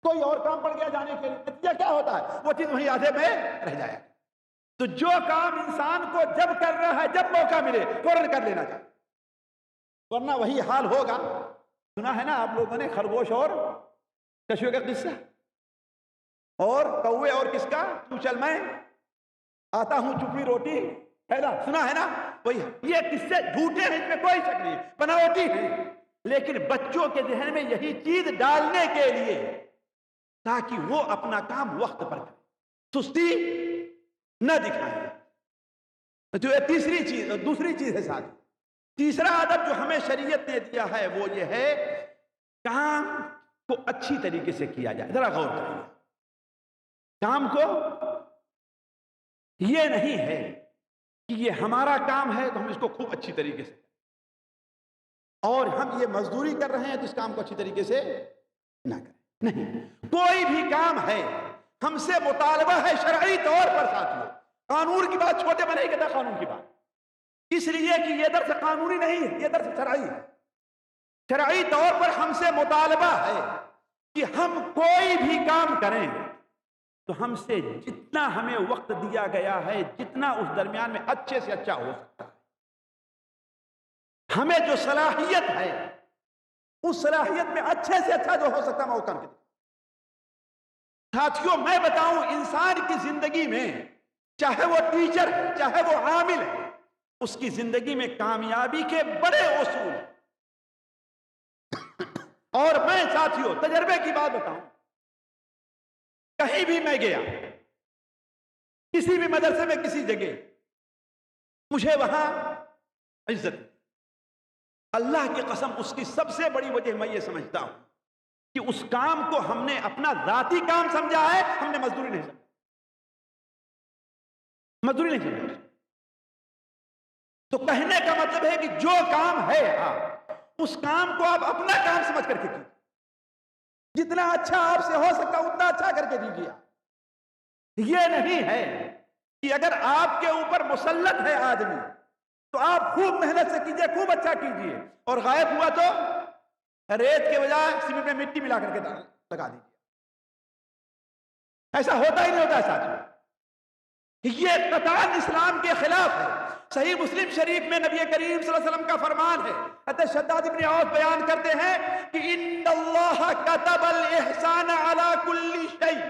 کوئی اور کام پڑ گیا جانے کے لیے، نتیجہ کیا ہوتا ہے؟ وہ چیز وہیں آدھے میں رہ جائے۔ تو جو کام انسان کو جب کرنا ہے، جب موقع ملے فوراً کر لینا چاہیے، ورنہ وہی حال ہوگا۔ سنا ہے نا آپ لوگوں نے خرگوش اور کچھوے کا قصہ، اور کوے اور کس کا؟ تو چل میں آتا ہوں چپڑی روٹی پھیلا، سنا ہے نا؟ وہی یہ قصے جھوٹے ہیں، اس میں کوئی شک نہیں، بناوٹی ہیں، لیکن بچوں کے ذہن میں یہی چیز ڈالنے کے لیے تاکہ وہ اپنا کام وقت پر کریں، سستی نہ دکھائیں۔ تو یہ دوسری چیز ہے ساتھ۔ تیسرا ادب جو ہمیں شریعت نے دیا ہے وہ یہ ہے کام کو اچھی طریقے سے کیا جائے۔ ذرا غور کریں، کام کو یہ نہیں ہے کہ یہ ہمارا کام ہے تو ہم اس کو خوب اچھی طریقے سے، اور ہم یہ مزدوری کر رہے ہیں تو اس کام کو اچھی طریقے سے نہ کریں۔ نہیں، کوئی بھی کام ہے ہم سے مطالبہ ہے شرعی طور پر ساتھیوں، قانون کی بات چھوٹے میں نہیں کہتا، قانون کی بات اس لیے کہ یہ درس قانونی نہیں ہے، یہ درس شرعی ہے۔ شرعی طور پر ہم سے مطالبہ ہے کہ ہم کوئی بھی کام کریں تو ہم سے جتنا ہمیں وقت دیا گیا ہے، جتنا اس درمیان میں اچھے سے اچھا ہو سکتا ہے، ہمیں جو صلاحیت ہے اس صلاحیت میں اچھے سے اچھا جو ہو سکتا ہے وہ کر کے۔ ساتھیوں میں بتاؤں، انسان کی زندگی میں چاہے وہ ٹیچر ہے، چاہے وہ عامل ہے، اس کی زندگی میں کامیابی کے بڑے اصول ہیں۔ اور میں ساتھیوں تجربے کی بات بتاؤں، کہیں بھی میں گیا، کسی بھی مدرسے میں کسی جگہ، مجھے وہاں عزت، اللہ کی قسم اس کی سب سے بڑی وجہ میں یہ سمجھتا ہوں کہ اس کام کو ہم نے اپنا ذاتی کام سمجھا ہے، ہم نے مزدوری نہیں سمجھا، مزدوری نہیں سمجھا۔ تو کہنے کا مطلب ہے کہ جو کام ہے اس کام کو آپ اپنا کام سمجھ کر کے کیجیے، جتنا اچھا آپ سے ہو سکتا اتنا اچھا کر کے دیجیے۔ یہ نہیں ہے کہ اگر آپ کے اوپر مسلط ہے آدمی تو آپ خوب محنت سے کیجیے، خوب اچھا کیجیے، اور غائب ہوا تو ریت کے بجائے سیمنٹ میں مٹی ملا کر کے لگا دیجیے۔ ایسا ہوتا ہی نہیں ہوتا ہے ساتھ، یہ قطعاً اسلام کے خلاف ہے۔ صحیح مسلم شریف میں نبی کریم صلی اللہ علیہ وسلم کا فرمان ہے، حضرت شداد بن عوف بیان کرتے ہیں کہ ان اللہ کتب الاحسان علی کل شیء،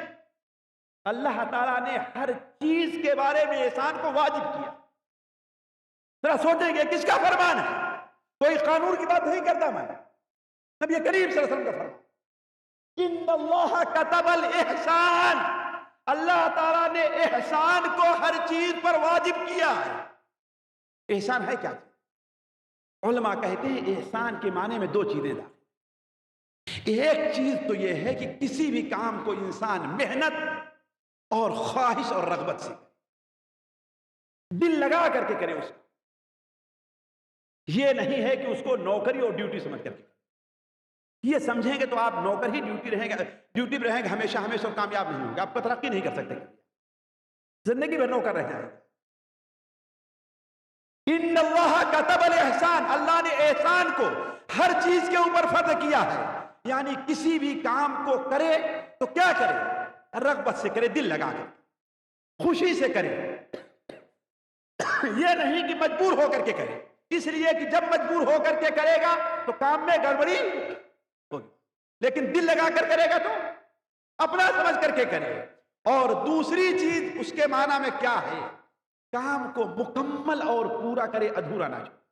اللہ تعالیٰ نے ہر چیز کے بارے میں احسان کو واجب کیا۔ ذرا سوچیں گے کس کا فرمان ہے؟ کوئی قانون کی بات نہیں کرتا میں، نبی کریم صلی اللہ علیہ وسلم کا فرمان، ان اللہ کتب الاحسان، اللہ تعالیٰ نے احسان کو ہر چیز پر واجب کیا ہے۔ احسان ہے کیا؟ علماء کہتے ہیں احسان کے معنی میں دو چیزیں داخل۔ ایک چیز تو یہ ہے کہ کسی بھی کام کو انسان محنت اور خواہش اور رغبت سے دل لگا کر کے کرے، اس کو یہ نہیں ہے کہ اس کو نوکری اور ڈیوٹی سمجھ کر کے، یہ سمجھیں گے تو آپ نوکر ہی ڈیوٹی پہ رہیں گے ہمیشہ ہمیشہ، اور کامیاب نہیں ہوں گے، آپ کو ترقی نہیں کر سکتے، زندگی بھر نوکر رہ جائیں گے۔ ان اللہ کتب الاحسان، اللہ نے احسان کو ہر چیز کے اوپر فرض کیا ہے، یعنی کسی بھی کام کو کرے تو کیا کرے؟ رغبت سے کرے، دل لگا کر۔ خوشی سے کرے، یہ نہیں کہ مجبور ہو کر کے کرے، اس لیے کہ جب مجبور ہو کر کے کرے گا تو کام میں گڑبڑی ہوگی، لیکن دل لگا کر کرے گا تو اپنا سمجھ کر کے کرے۔ اور دوسری چیز اس کے معنی میں کیا ہے؟ کام کو مکمل اور پورا کرے، ادھورا نہ چھوڑے۔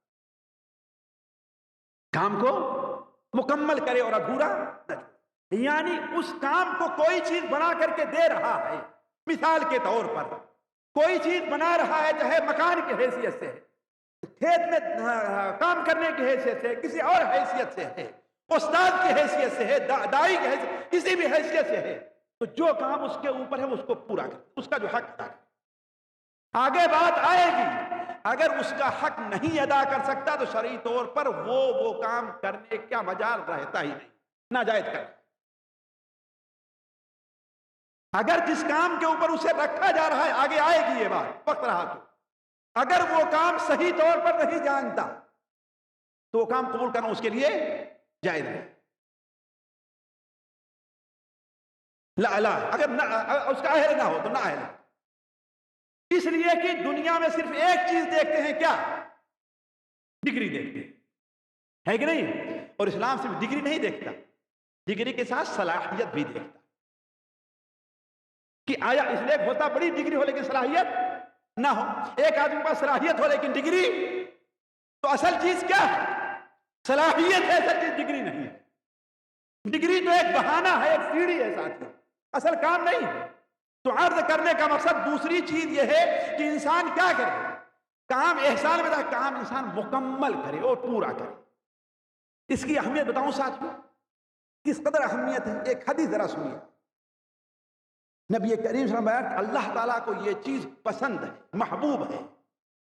کام کو مکمل کرے اور ادھورا نہ چھوڑے، یعنی اس کام کو کوئی چیز بنا کر کے دے رہا ہے، مثال کے طور پر کوئی چیز بنا رہا ہے، چاہے مکان کی حیثیت سے، کھیت میں کام کرنے کی حیثیت سے، کسی اور حیثیت سے ہے، استاد کی حیثیت سے ہے، دائی کی حیثیت، کسی بھی حیثیت سے ہے، تو جو کام اس کے اوپر ہے اس کو پورا کر، اس کا جو حق ادا کر۔ آگے بات آئے گی، اگر اس کا حق نہیں ادا کر سکتا تو شرعی طور پر وہ کام کرنے کا مجال رہتا ہی نہیں، ناجائز کر۔ اگر جس کام کے اوپر اسے رکھا جا رہا ہے، آگے آئے گی یہ بات وقت رہا تو، اگر وہ کام صحیح طور پر نہیں جانتا تو وہ کام قبول کرنا اس کے لیے جائز نہیں۔ لا اگر اس کا اہل نہ ہو تو نہ اہل، اس لیے کہ دنیا میں صرف ایک چیز دیکھتے ہیں، کیا؟ ڈگری دیکھتے ہیں، ہے کہ نہیں؟ اور اسلام صرف ڈگری نہیں دیکھتا، ڈگری کے ساتھ صلاحیت بھی دیکھتا، کہ آیا اس لیے ہوتا بڑی ڈگری ہو لیکن صلاحیت نہ ہو۔ ایک آدمی کے پاس صلاحیت ہو لیکن ڈگری، تو اصل چیز کیا ہے؟ صلاحیت ہے، اصل چیز ڈگری نہیں ہے۔ ڈگری تو ایک بہانہ ہے، ایک سیڑھی ہے ساتھ، اصل کام نہیں ہے۔ تو عرض کرنے کا مقصد دوسری چیز یہ ہے کہ انسان کیا کرے؟ کام احسان میں تھا، کام انسان مکمل کرے اور پورا کرے۔ اس کی اہمیت بتاؤں ساتھیوں، کس قدر اہمیت ہے؟ ایک حدیث ذرا سنیے، نبی کریم صلی اللہ علیہ وسلم، اللہ تعالیٰ کو یہ چیز پسند ہے، محبوب ہے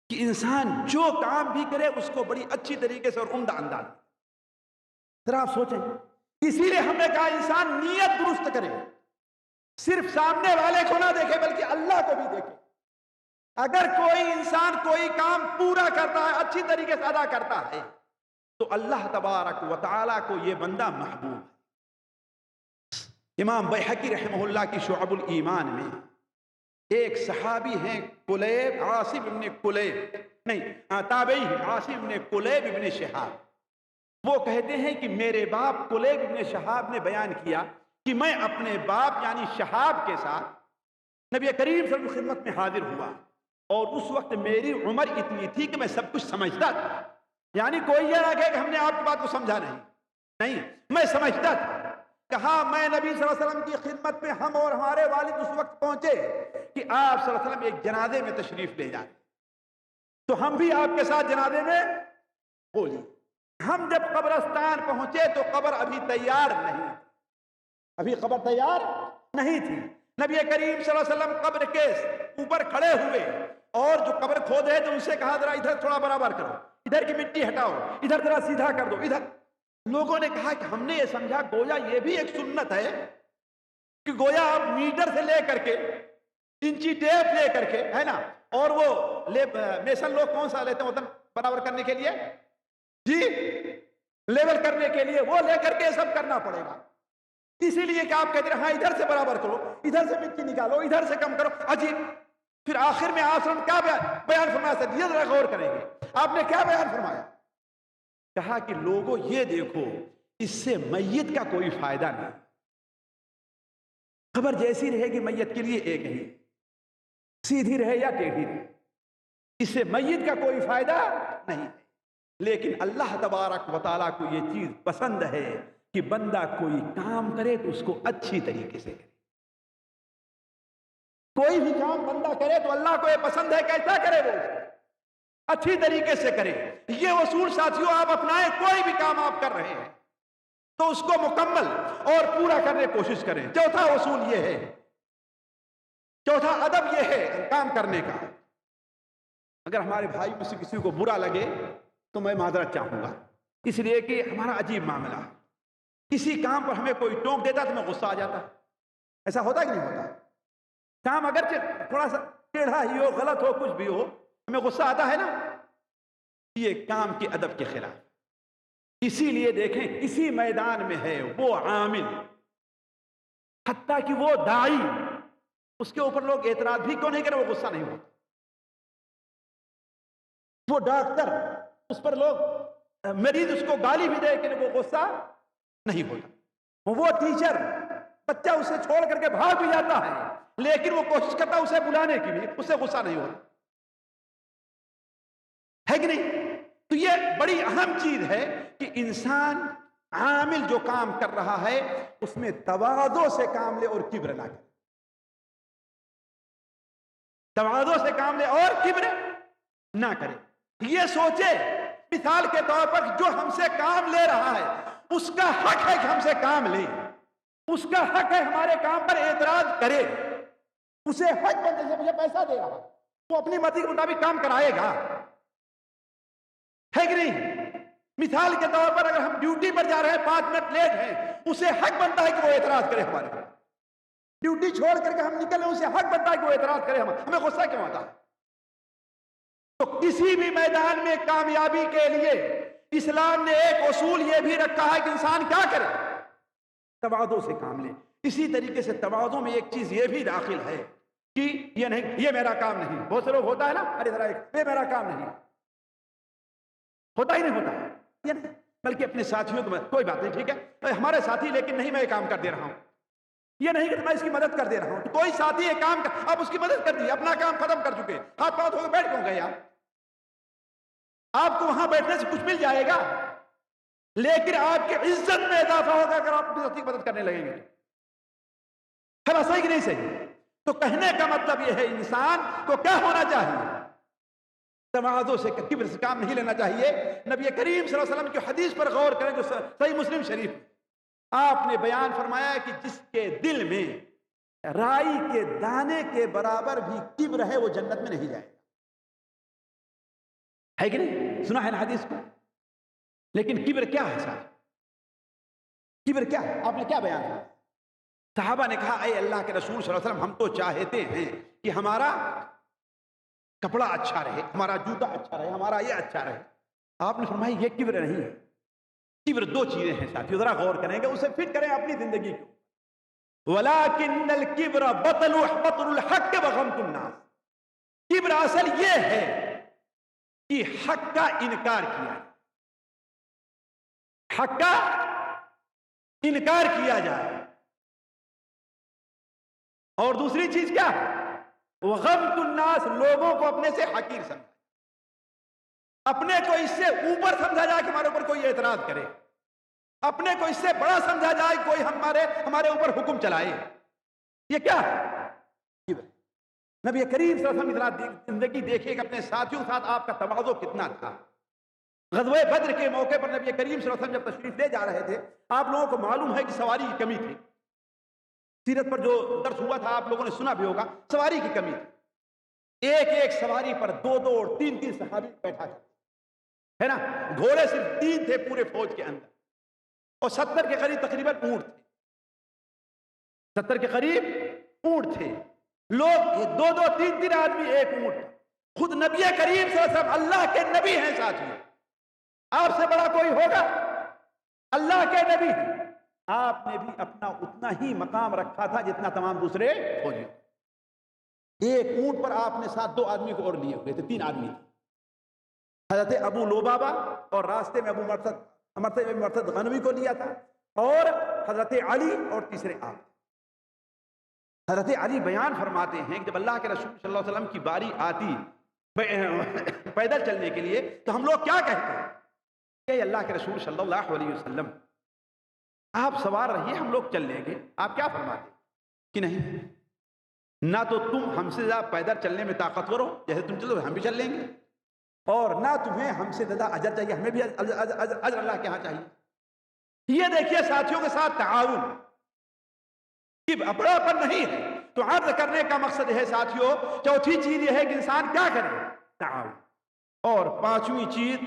کہ انسان جو کام بھی کرے اس کو بڑی اچھی طریقے سے اور عمدہ انداز۔ ذرا آپ سوچیں، اسی لیے ہم نے کہا انسان نیت درست کرے، صرف سامنے والے کو نہ دیکھے بلکہ اللہ کو بھی دیکھے۔ اگر کوئی انسان کوئی کام پورا کرتا ہے، اچھی طریقے سے ادا کرتا ہے، تو اللہ تبارک و تعالیٰ کو یہ بندہ محبوب ہے۔ امام بیہقی رحمہ اللہ کی شعب الایمان میں ایک صحابی ہیں کلیب، عاصم ابن کلیب، نہیں تابعی ہیں، عاصم ابن کلیب ابن شہاب، وہ کہتے ہیں کہ میرے باپ کلیب ابن شہاب نے بیان کیا کہ میں اپنے باپ یعنی شہاب کے ساتھ نبی کریم صلی اللہ علیہ وسلم کی خدمت میں حاضر ہوا، اور اس وقت میری عمر اتنی تھی کہ میں سب کچھ سمجھتا تھا، یعنی کوئی یہ نہ کہے کہ ہم نے آپ کی بات کو سمجھا نہیں، میں سمجھتا تھا۔ کہا میں نبی صلی اللہ علیہ وسلم کی خدمت میں ہم اور ہمارے والد اس وقت پہنچے کہ آپ صلی اللہ علیہ وسلم ایک جنازے میں تشریف لے جائیں، تو ہم بھی آپ کے ساتھ جنازے میں ہو جائیں۔ ہم جب قبرستان پہنچے تو قبر ابھی تیار نہیں، ابھی قبر تیار نہیں تھی۔ نبی کریم صلی اللہ علیہ وسلم قبر کے اوپر کھڑے ہوئے اور جو قبر کھودے تو ان سے کہا ذرا ادھر تھوڑا برابر کرو، ادھر کی مٹی ہٹاؤ، ادھر ذرا سیدھا کر دو، ادھر۔ لوگوں نے کہا کہ ہم نے یہ سمجھا گویا یہ بھی ایک سنت ہے کہ گویا آپ میٹر سے لے کر کے انچی ٹیپ لے کر کے، ہے نا، اور وہ میسن لوگ کون سا لیتے ہیں وزن برابر کرنے کے لیے، جی لیول کرنے کے لیے، وہ لے کر کے سب کرنا پڑے گا، اسی لیے کہ آپ کہتے ہیں ہاں ادھر سے برابر کرو، ادھر سے مٹی نکالو، ادھر سے کم کرو، عجیب۔ پھر آخر میں آپ کیا بیان فرمایا؟ سر یہ ذرا غور کریں گے، آپ نے کیا بیان فرمایا؟ کہا کہ لوگوں یہ دیکھو، اس سے میت کا کوئی فائدہ نہیں، خبر جیسی رہے گی میت کے لیے ایک ہی، سیدھی رہے یا ٹیڑھی رہے، اس سے میت کا کوئی فائدہ نہیں، لیکن اللہ تبارک و تعالیٰ کو یہ چیز پسند ہے کہ بندہ کوئی کام کرے تو اس کو اچھی طریقے سے کرے۔ کوئی بھی کام بندہ کرے تو اللہ کو یہ پسند ہے، کیسا کرے؟ وہ اچھی طریقے سے کرے۔ یہ اصول ساتھیوں آپ اپنائیں، کوئی بھی کام آپ کر رہے ہیں تو اس کو مکمل اور پورا کرنے کی کوشش کریں۔ چوتھا اصول یہ ہے، چوتھا ادب یہ ہے کام کرنے کا۔ اگر ہمارے بھائی میں سے کسی کو برا لگے تو میں معذرت چاہوں گا، اس لیے کہ ہمارا عجیب معاملہ ہے، کسی کام پر ہمیں کوئی ٹوک دیتا تو میں غصہ آ جاتا، ایسا ہوتا کہ نہیں ہوتا؟ کام اگرچہ تھوڑا سا ٹیڑھا ہی ہو، غلط ہو، کچھ بھی ہو، ہمیں غصہ آتا ہے نا، یہ کام کے ادب کے خلاف۔ اسی لیے دیکھیں کسی میدان میں ہے وہ عامل، حتیٰ کہ وہ داعی، اس کے اوپر لوگ اعتراض بھی کیوں نہیں کرے، وہ غصہ نہیں ہوتا. وہ ڈاکٹر اس پر لوگ مریض اس کو گالی بھی دے کہ وہ غصہ نہیں ہوتا. وہ ٹیچر بچہ اسے چھوڑ کر کے بھاگ بھی جاتا ہے لیکن وہ کوشش کرتا ہے اسے بلانے کی بھی، اسے غصہ نہیں ہوتا ہے کہ نہیں. تو یہ بڑی اہم چیز ہے کہ انسان عامل جو کام کر رہا ہے اس میں تواضع سے کام لے اور کبر نہ کرے. تواضع سے کام لے اور کبر نہ کرے. یہ سوچے مثال کے طور پر جو ہم سے کام لے رہا ہے اس کا حق ہے کہ ہم سے کام لے، اس کا حق ہے ہمارے کام پر اعتراض کرے. اسے حق بنتے سے مجھے پیسہ دے رہا وہ اپنی مرضی کے مطابق کام کرائے گا، ہے کہ نہیں. مثال کے طور پر اگر ہم ڈیوٹی پر جا رہے ہیں 5 منٹ لیٹ ہیں، اسے حق بنتا ہے کہ وہ اعتراض کرے ہمارے پر. ڈیوٹی چھوڑ کر کے ہم نکلے، اسے حق بنتا ہے کہ وہ اعتراض کرے ہمیں غصہ کیوں آتا ہے. تو کسی بھی میدان میں کامیابی کے لیے اسلام نے ایک اصول یہ بھی رکھا ہے کہ انسان کیا کرے، تواضع سے کام لے. اسی طریقے سے تواضع میں ایک چیز یہ بھی داخل ہے کہ یہ نہیں، یہ میرا کام نہیں. بہت سے لوگ ہوتا ہے نا، ارے ذرا یہ میرا کام نہیں، ہوتا ہی نہیں ہوتا ہے یہ نہیں، بلکہ اپنے ساتھیوں کو کوئی بات نہیں، ٹھیک ہے ہمارے ساتھی، لیکن نہیں میں یہ کام کر دے رہا ہوں، یہ نہیں کہ میں اس کی مدد کر دے رہا ہوں. تو کوئی ساتھی یہ کام کر، آپ اس کی مدد کر دی، اپنا کام ختم کر چکے، ہاتھ پاؤں دھو کے بیٹھ کیوں گئے آپ کو وہاں بیٹھنے سے کچھ مل جائے گا لیکن آپ کی عزت میں اضافہ ہوگا اگر آپ اپنی ساتھی کی مدد کرنے لگیں گے. ہے بات صحیح کہ نہیں صحیح؟ تو کہنے کا مطلب یہ ہے انسان کو کیا ہونا چاہیے، تواضع سے، کبر سے کام نہیں لینا چاہیے. نبی کریم صلی اللہ علیہ وسلم کی حدیث پر غور کریں جو صحیح مسلم شریف، آپ نے بیان فرمایا کہ جس کے دل میں رائی کے دانے کے برابر بھی کبر ہے وہ جنت میں نہیں جائے گا. ہے کہ نہیں؟ سنا ہے نا حدیث کو. لیکن کبر کیا ہے صاحب؟ کبر کیا ہے؟ آپ نے کیا بیان کیا؟ صحابہ نے کہا اے اللہ کے رسول صلی اللہ علیہ وسلم ہم تو چاہتے ہیں کہ ہمارا کپڑا اچھا رہے، ہمارا جوتا اچھا رہے، ہمارا یہ اچھا رہے. آپ نے فرمایا یہ کبر نہیں ہے. کبر 2 چیزیں ہیں ساتھیو، ذرا غور کریں گے، اسے فٹ کریں اپنی زندگی کو. وَلَكِنَّ الْكِبْرَ بَطْرُ الْحَقِّ وَغَمْطُ النَّاسِ. کبر اصل یہ ہے کہ حق کا انکار کیا، حق کا انکار کیا جائے. اور دوسری چیز کیا ہے؟ وَغَمْطُ النَّاسِ، لوگوں کو اپنے سے حقیر سمجھا، اپنے کو اس سے اوپر سمجھا جائے کہ ہمارے اوپر کوئی اعتراض کرے، اپنے کو اس سے بڑا سمجھا جائے کوئی ہمارے اوپر حکم چلائے. یہ کیا ہے؟ نبی کریم صلی اللہ علیہ وسلم زندگی دیکھیے کہ اپنے ساتھیوں کے ساتھ آپ کا تواضع کتنا تھا. غزوہ بدر کے موقع پر نبی کریم صلی اللہ علیہ وسلم جب تشریف لے جا رہے تھے، آپ لوگوں کو معلوم ہے کہ سواری کی کمی تھی. سیرت پر جو درس ہوا تھا آپ لوگوں نے سنا بھی ہوگا، سواری کی کمی تھی. ایک سواری پر 2 اور 3 صحابی بیٹھا تھا، ہے نا. گھوڑے صرف 3 تھے پورے فوج کے اندر، اور 70 کے قریب تقریباً اونٹ تھے. 70 کے قریب اونٹ تھے. لوگ 2 3 آدمی ایک اونٹ. خود نبی کریم صلی اللہ علیہ وسلم اللہ کے نبی ہیں ساتھیوں، آپ سے بڑا کوئی ہوگا؟ اللہ کے نبی ہیں. آپ نے بھی اپنا اتنا ہی مقام رکھا تھا جتنا تمام دوسرے فوجی. ایک اونٹ پر آپ نے ساتھ 2 آدمی کو اور لیے ہوئے تھے، 3 آدمی تھے. حضرت ابو لبابہ اور راستے میں ابو مرثد غنوی کو لیا تھا، اور حضرت علی اور تیسرے آپ. حضرت علی بیان فرماتے ہیں کہ جب اللہ کے رسول صلی اللہ علیہ وسلم کی باری آتی پیدل چلنے کے لیے تو ہم لوگ کیا کہتے ہیں کہ اللہ کے رسول صلی اللہ علیہ وسلم آپ سوار رہیے، ہم لوگ چل لیں گے. آپ کیا فرماتے کہ نہیں، نہ تو تم ہم سے زیادہ پیدل چلنے میں طاقتور ہو، جیسے تم چلو ہم بھی چل لیں گے، اور نہ تمہیں ہم سے زیادہ اجر چاہیے، ہمیں بھی اجر اللہ کے ہاں چاہیے. یہ دیکھیے ساتھیوں کے ساتھ تعاون، کہ اپنا پر نہیں ہے. تو عرض کرنے کا مقصد ہے ساتھیوں، چوتھی چیز یہ ہے کہ انسان کیا کرے، تعاون. اور پانچویں چیز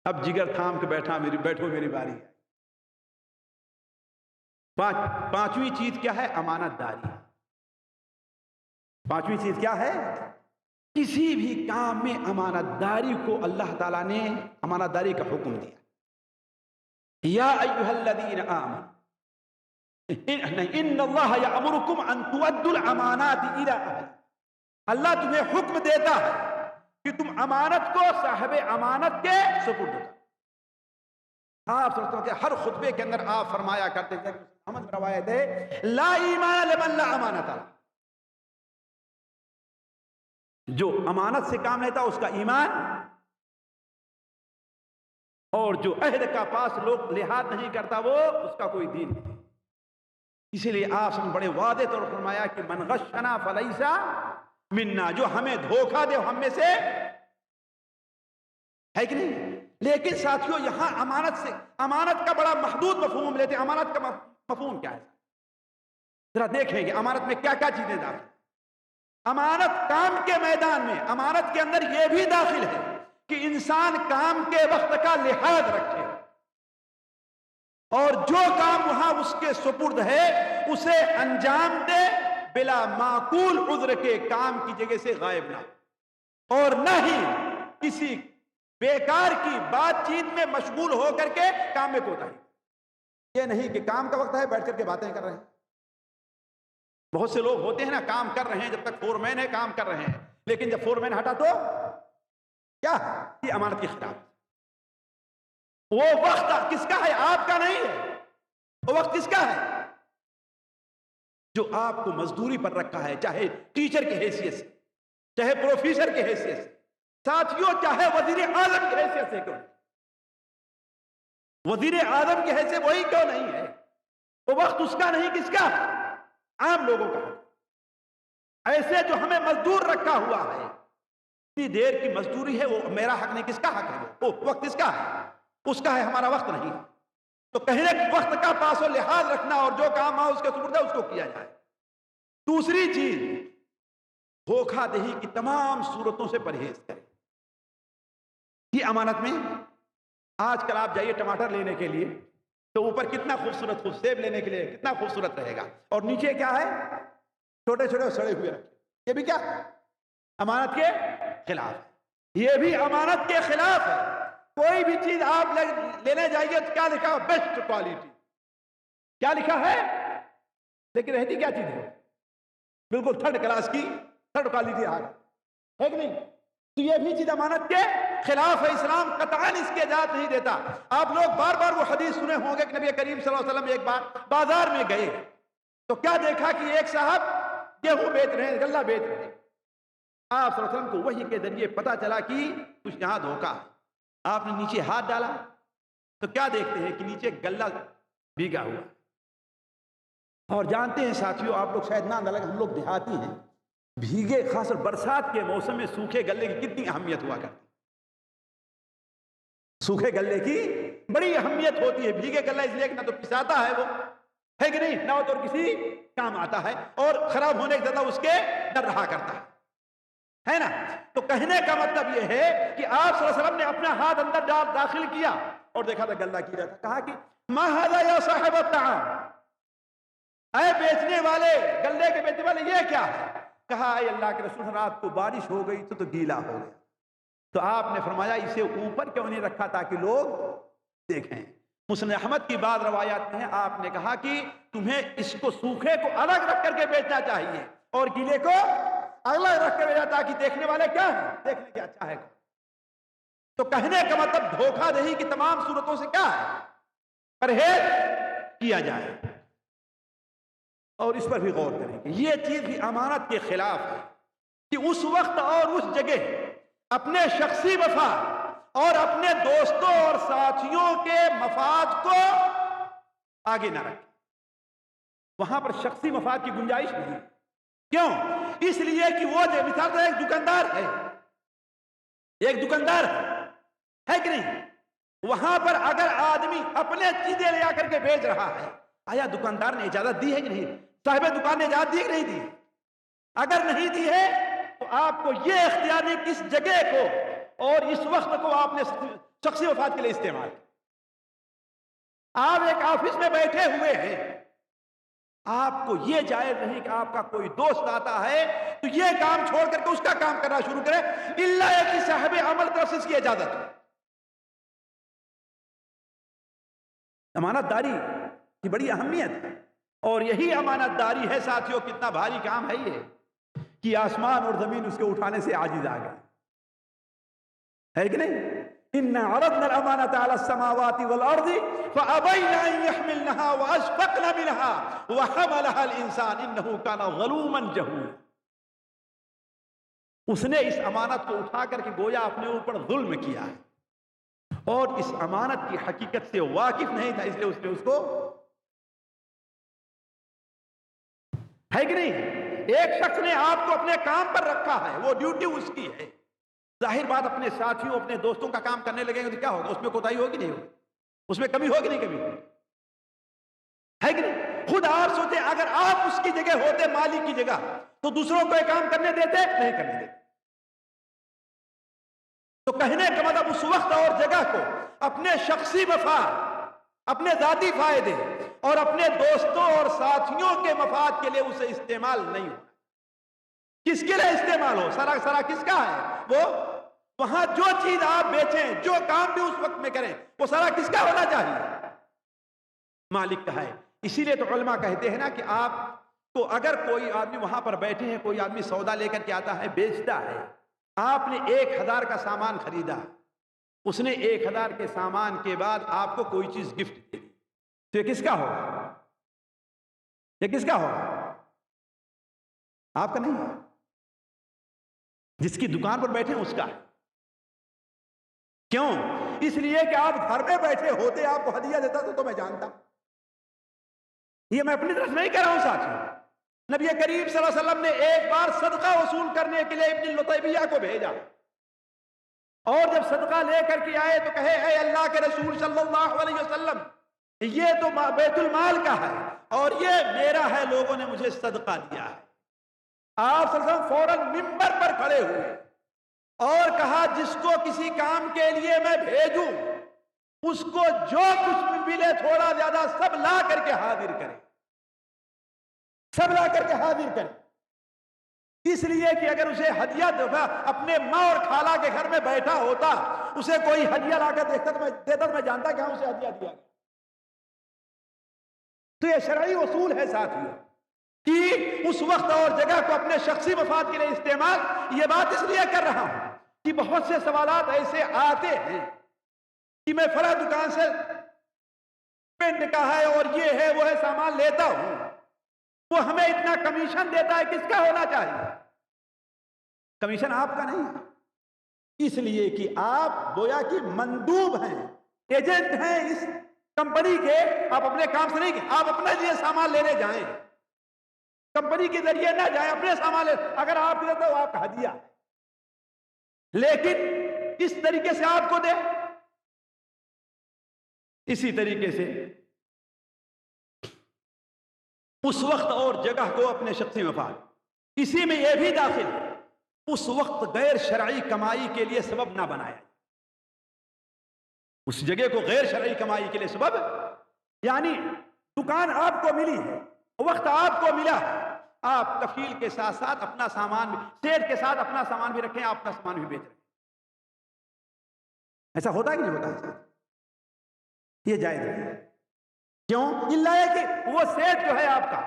اب جگر تھام کے بیٹھو میری باری ہے. پانچویں چیز کیا ہے؟ امانت داری. پانچویں چیز کیا ہے؟ کسی بھی کام میں امانت داری کو اللہ تعالیٰ نے امانت داری کا حکم دیا. یا ایھا الذین آمنوا ان اللہ یأمرکم ان تؤدوا الامانات الی اہلہا، اللہ تمہیں حکم دیتا ہے کہ تم امانت کو صاحب امانت کے سپرد کرو۔ آپ صلی اللہ علیہ وسلم کے ہر خطبے کے اندر آپ فرمایا کرتے تھے، احمد میں روایت ہے، لا ایمان لمن لا امانت، جو امانت سے کام لیتا اس کا ایمان، اور جو عہد کا پاس لوگ لحاظ نہیں کرتا وہ اس کا کوئی دین نہیں۔ اسی لیے آپ نے بڑے واضح طور پر فرمایا کہ من غشنا فلیس منا، جو ہمیں دھوکہ دے ہم میں سے ہے کہ نہیں۔ لیکن ساتھیوں یہاں امانت کا بڑا محدود مفہوم لیتے ہیں۔ امانت کا مفہوم کیا ہے؟ ذرا دیکھیں گے امانت میں کیا کیا چیزیں داخل ہیں۔ امانت کام کے میدان میں، امانت کے اندر یہ بھی داخل ہے کہ انسان کام کے وقت کا لحاظ رکھے، اور جو کام وہاں اس کے سپرد ہے اسے انجام دے بلا معقول عذر کے، کام کی جگہ سے غائب نہ، اور نہ ہی کسی بیکار کی بات چیت میں مشغول ہو کر کے کام میں کوتاہی۔ یہ نہیں کہ کام کا وقت ہے بیٹھ کر کے باتیں کر رہے ہیں۔ بہت سے لوگ ہوتے ہیں نا، کام کر رہے ہیں جب تک فور مین ہے کام کر رہے ہیں، لیکن جب فور مین ہٹا تو کیا؟ یہ امانت کے خلاف۔ وہ وقت کس کا ہے؟ آپ کا نہیں ہے۔ وہ وقت کس کا ہے؟ جو آپ کو مزدوری پر رکھا ہے، چاہے ٹیچر کی حیثیت سے، چاہے پروفیسر کی حیثیت سے، ساتھیوں چاہے وزیر اعظم کی حیثیت سے کیوں نہیں، وزیر اعظم کی حیثیت وہی کیوں نہیں ہے، وہ وقت اس کا نہیں، کس کا؟ عام لوگوں کا۔ ایسے جو ہمیں مزدور رکھا ہوا ہے، اتنی دیر کی مزدوری ہے، وہ میرا حق نہیں، کس کا حق ہے؟ وہ وقت کس کا ہے؟ اس کا ہے، ہمارا وقت نہیں۔ تو کہنے وقت کا پاس و لحاظ رکھنا، اور جو کام ہو اس کے سپرد ہے اس کو کیا جائے۔ دوسری چیز، دھوکہ دہی کی تمام صورتوں سے پرہیز کریں۔ یہ امانت میں، آج کل آپ جائیے ٹماٹر لینے کے لیے تو اوپر کتنا خوبصورت، سیب لینے کے لیے کتنا خوبصورت رہے گا، اور نیچے کیا ہے؟ چھوٹے چھوٹے سڑے ہوئے رکھے۔ یہ بھی کیا؟ امانت کے خلاف۔ یہ بھی امانت کے خلاف ہے۔ کوئی بھی چیز آپ لینے جائیے تو کیا لکھا ہے؟ بیسٹ کوالٹی، کیا لکھا ہے؟ لیکن رہتی کیا چیز ہے؟ بالکل تھرڈ کلاس کی، تھرڈ کوالٹی ہے کہ نہیں؟ تو یہ بھی چیز امانت کے خلاف ہے۔ اسلام قطعاً اس کی اجازت نہیں دیتا۔ آپ لوگ بار بار وہ حدیث سنے ہوں گے کہ نبی کریم صلی اللہ علیہ وسلم ایک بار بازار میں گئے تو کیا دیکھا کہ ایک صاحب گیہوں بیچ رہے ہیں، غلہ بیچ رہے ہیں۔ آپ صلی اللہ علیہ وسلم کو وحی کے ذریعے پتا چلا کہ کچھ یہاں دھوکہ ہے۔ آپ نے نیچے ہاتھ ڈالا تو کیا دیکھتے ہیں کہ نیچے غلہ بھیگا ہوا۔ اور جانتے ہیں ساتھیوں، آپ لوگ شاید نہ لگے، ہم لوگ دیہاتی ہیں، بھیگے، خاص طور برسات کے موسم میں سوکھے غلے کی کتنی اہمیت ہوا کرتی۔ سوکھے غلے کی بڑی اہمیت ہوتی ہے۔ بھیگے غلہ اس لیے کہ نہ تو پساتا ہے وہ، ہے کہ نہیں، نہ تو کسی کام آتا ہے، اور خراب ہونے کے زیادہ اس کے ڈر رہا کرتا ہے نا۔ تو کہنے کا مطلب یہ ہے کہ آپ صلی اللہ علیہ وسلم نے اپنا ہاتھ اندر داخل کیا اور دیکھا تھا غلہ کی رہا تھا۔ کہا کہ ما ھذا یا صاحب الطعام، اے بیچنے والے، غلے کے بیچنے والے، یہ کیا ہے؟ کہا اے اللہ کے رسول، رات کو بارش ہو گئی تو گیلا ہو گیا۔ تو آپ نے فرمایا اسے اوپر کیوں نہیں رکھا تاکہ لوگ دیکھیں۔ مسند احمد کی بعض روایات میں ہے آپ نے کہا کہ تمہیں اس کو سوکھے کو الگ رکھ کر کے بیچنا چاہیے اور گیلے کو الگ رکھ کے بیچنا، تاکہ دیکھنے والے کیا ہیں، دیکھنے کے اچھا ہے۔ تو کہنے کا مطلب دھوکہ دہی کی تمام صورتوں سے کیا ہے؟ پرہیز کیا جائے۔ اور اس پر بھی غور کریں کہ یہ چیز بھی امانت کے خلاف ہے کہ اس وقت اور اس جگہ اپنے شخصی مفاد اور اپنے دوستوں اور ساتھیوں کے مفاد کو آگے نہ رکھیں۔ وہاں پر شخصی مفاد کی گنجائش نہیں۔ کیوں؟ اس لیے کہ وہ مثال ایک دکاندار ہے، ایک دکاندار ہے کہ نہیں، وہاں پر اگر آدمی اپنے چیزیں لے آ کر کے بیچ رہا ہے، آیا دکاندار نے اجازت دی ہے کہ نہیں؟ صاحب دکان نے اجازت دی کہ نہیں دی؟ اگر نہیں دی ہے تو آپ کو یہ اختیار نہیں کس جگہ کو اور اس وقت کو آپ نے شخصی مفاد کے لیے استعمال کیا۔ آپ ایک آفس میں بیٹھے ہوئے ہیں، آپ کو یہ جائز نہیں کہ آپ کا کوئی دوست آتا ہے تو یہ کام چھوڑ کر کے اس کا کام کرنا شروع کرے، الا ہے کہ صاحب عمل طرف سے اس کی اجازت ہو۔ امانت داری کی بڑی اہمیت ہے، اور یہی امانت داری ہے ساتھیوں، کتنا بھاری کام ہے یہ کہ آسمان اور زمین اس کے اٹھانے سے عاجز آ گئے، ہے کہ نہیں؟ اِنَّا عَرَضْنَا الْأَمَانَةَ عَلَى السَّمَاوَاتِ وَالْأَرْضِ فَأَبَيْنَ أَن يَحْمِلْنَهَا وَأَشْفَقْنَ مِنْهَا وَحَمَلَهَا الْإِنسَانُ إِنَّهُ كَانَ ظَلُومًا جَهُولًا۔ اس نے اس امانت کو اٹھا کر کے گویا اپنے اوپر ظلم کیا ہے، اور اس امانت کی حقیقت سے واقف نہیں تھا، اس لیے اس نے اس کو، ہے کہ نہیں؟ ایک شخص نے آپ کو اپنے کام پر رکھا ہے، وہ ڈیوٹی اس کی ہے، ظاہر بات اپنے ساتھیوں اپنے دوستوں کا کام کرنے لگیں گے تو کیا ہوگا؟ اس میں کوتاہی ہوگی نہیں ہوگی؟ اس میں کمی ہوگی نہیں کمی؟ ہے کہ نہیں؟ خود آپ سوچیں اگر آپ اس کی جگہ ہوتے، مالک کی جگہ، تو دوسروں کو یہ کام کرنے دیتے؟ نہیں کرنے دیتے۔ تو کہنے کا مطلب اس وقت اور جگہ کو اپنے شخصی مفاد، اپنے ذاتی فائدے اور اپنے دوستوں اور ساتھیوں کے مفاد کے لیے اسے استعمال نہیں ہو۔ کس کے لیے استعمال ہو؟ سرا کس کا ہے؟ وہ وہاں جو چیز آپ بیچیں، جو کام بھی اس وقت میں کریں، وہ سارا کس کا ہونا چاہیے؟ مالک کا ہے۔ اسی لیے تو علماء کہتے ہیں نا کہ آپ کو اگر کوئی آدمی وہاں پر بیٹھے ہیں، کوئی آدمی سودا لے کر کے آتا ہے، بیچتا ہے، آپ نے 1000 کا سامان خریدا، اس نے 1000 کے سامان کے بعد آپ کو کوئی چیز گفٹ دے دی، تو یہ کس کا ہوگا؟ یہ کس کا ہوگا؟ آپ کا نہیں، جس کی دکان پر بیٹھے ہیں اس کا ہے۔ کیوں؟ اس لیے کہ آپ گھر میں بیٹھے ہوتے آپ کو ہدیہ دیتا تو میں جانتا۔ یہ میں اپنی طرف نہیں کہہ رہا ہوں ساتھیوں، نبی کریم صلی اللہ علیہ وسلم نے ایک بار صدقہ وصول کرنے کے لیے ابن لطیبیہ کو بھیجا، اور جب صدقہ لے کر کے آئے تو کہے اے اللہ کے رسول صلی اللہ علیہ وسلم، یہ تو بیت المال کا ہے اور یہ میرا ہے، لوگوں نے مجھے صدقہ دیا ہے۔ آپ صلی اللہ علیہ وسلم فوراً ممبر پر کھڑے ہوئے اور کہا جس کو کسی کام کے لیے میں بھیجوں اس کو جو کچھ بھی ملے تھوڑا زیادہ سب لا کر کے حاضر کرے، سب لا کر کے حاضر کرے، اس لیے کہ اگر اسے ہدیہ دفعہ اپنے ماں اور خالہ کے گھر میں بیٹھا ہوتا، اسے کوئی ہدیہ لا کر دیتا تو میں جانتا کہ ہاں اسے ہدیہ دیا گیا۔ تو یہ شرعی اصول ہے ساتھیوں کہ اس وقت اور جگہ کو اپنے شخصی مفاد کے لیے استعمال۔ یہ بات اس لیے کر رہا ہوں کہ بہت سے سوالات ایسے آتے ہیں کہ میں فلاں دکان سے پینٹ کا ہے اور یہ ہے وہ ہے سامان لیتا ہوں، وہ ہمیں اتنا کمیشن دیتا ہے، کس کا ہونا چاہیے؟ کمیشن آپ کا نہیں ہے، اس لیے کہ آپ گویا کہ مندوب ہیں، ایجنٹ ہیں اس کمپنی کے، آپ اپنے کام سے نہیں، آپ اپنے لیے سامان لینے جائیں، کمپنی کے ذریعے نہ جائیں، اپنے سامان لے، اگر آپ دیتے تو آپ کا ہدیہ ہے، لیکن اس طریقے سے آپ کو دے۔ اسی طریقے سے اس وقت اور جگہ کو اپنے شخصی مفاد، اسی میں یہ بھی داخل ہے، اس وقت غیر شرعی کمائی کے لیے سبب نہ بنایا، اس جگہ کو غیر شرعی کمائی کے لیے سبب، یعنی دکان آپ کو ملی ہے، وقت آپ کو ملا، آپ کفیل کے ساتھ ساتھ اپنا سامان بھی، سیٹ کے ساتھ اپنا سامان بھی رکھیں، آپ اپنا سامان بھی بیچ رہے ہیں، ایسا ہوتا ہے کہ نہیں ہوتا؟ یہ جائز ہے، کیوں؟ اللہ ہے کہ وہ سیٹ جو ہے آپ کا۔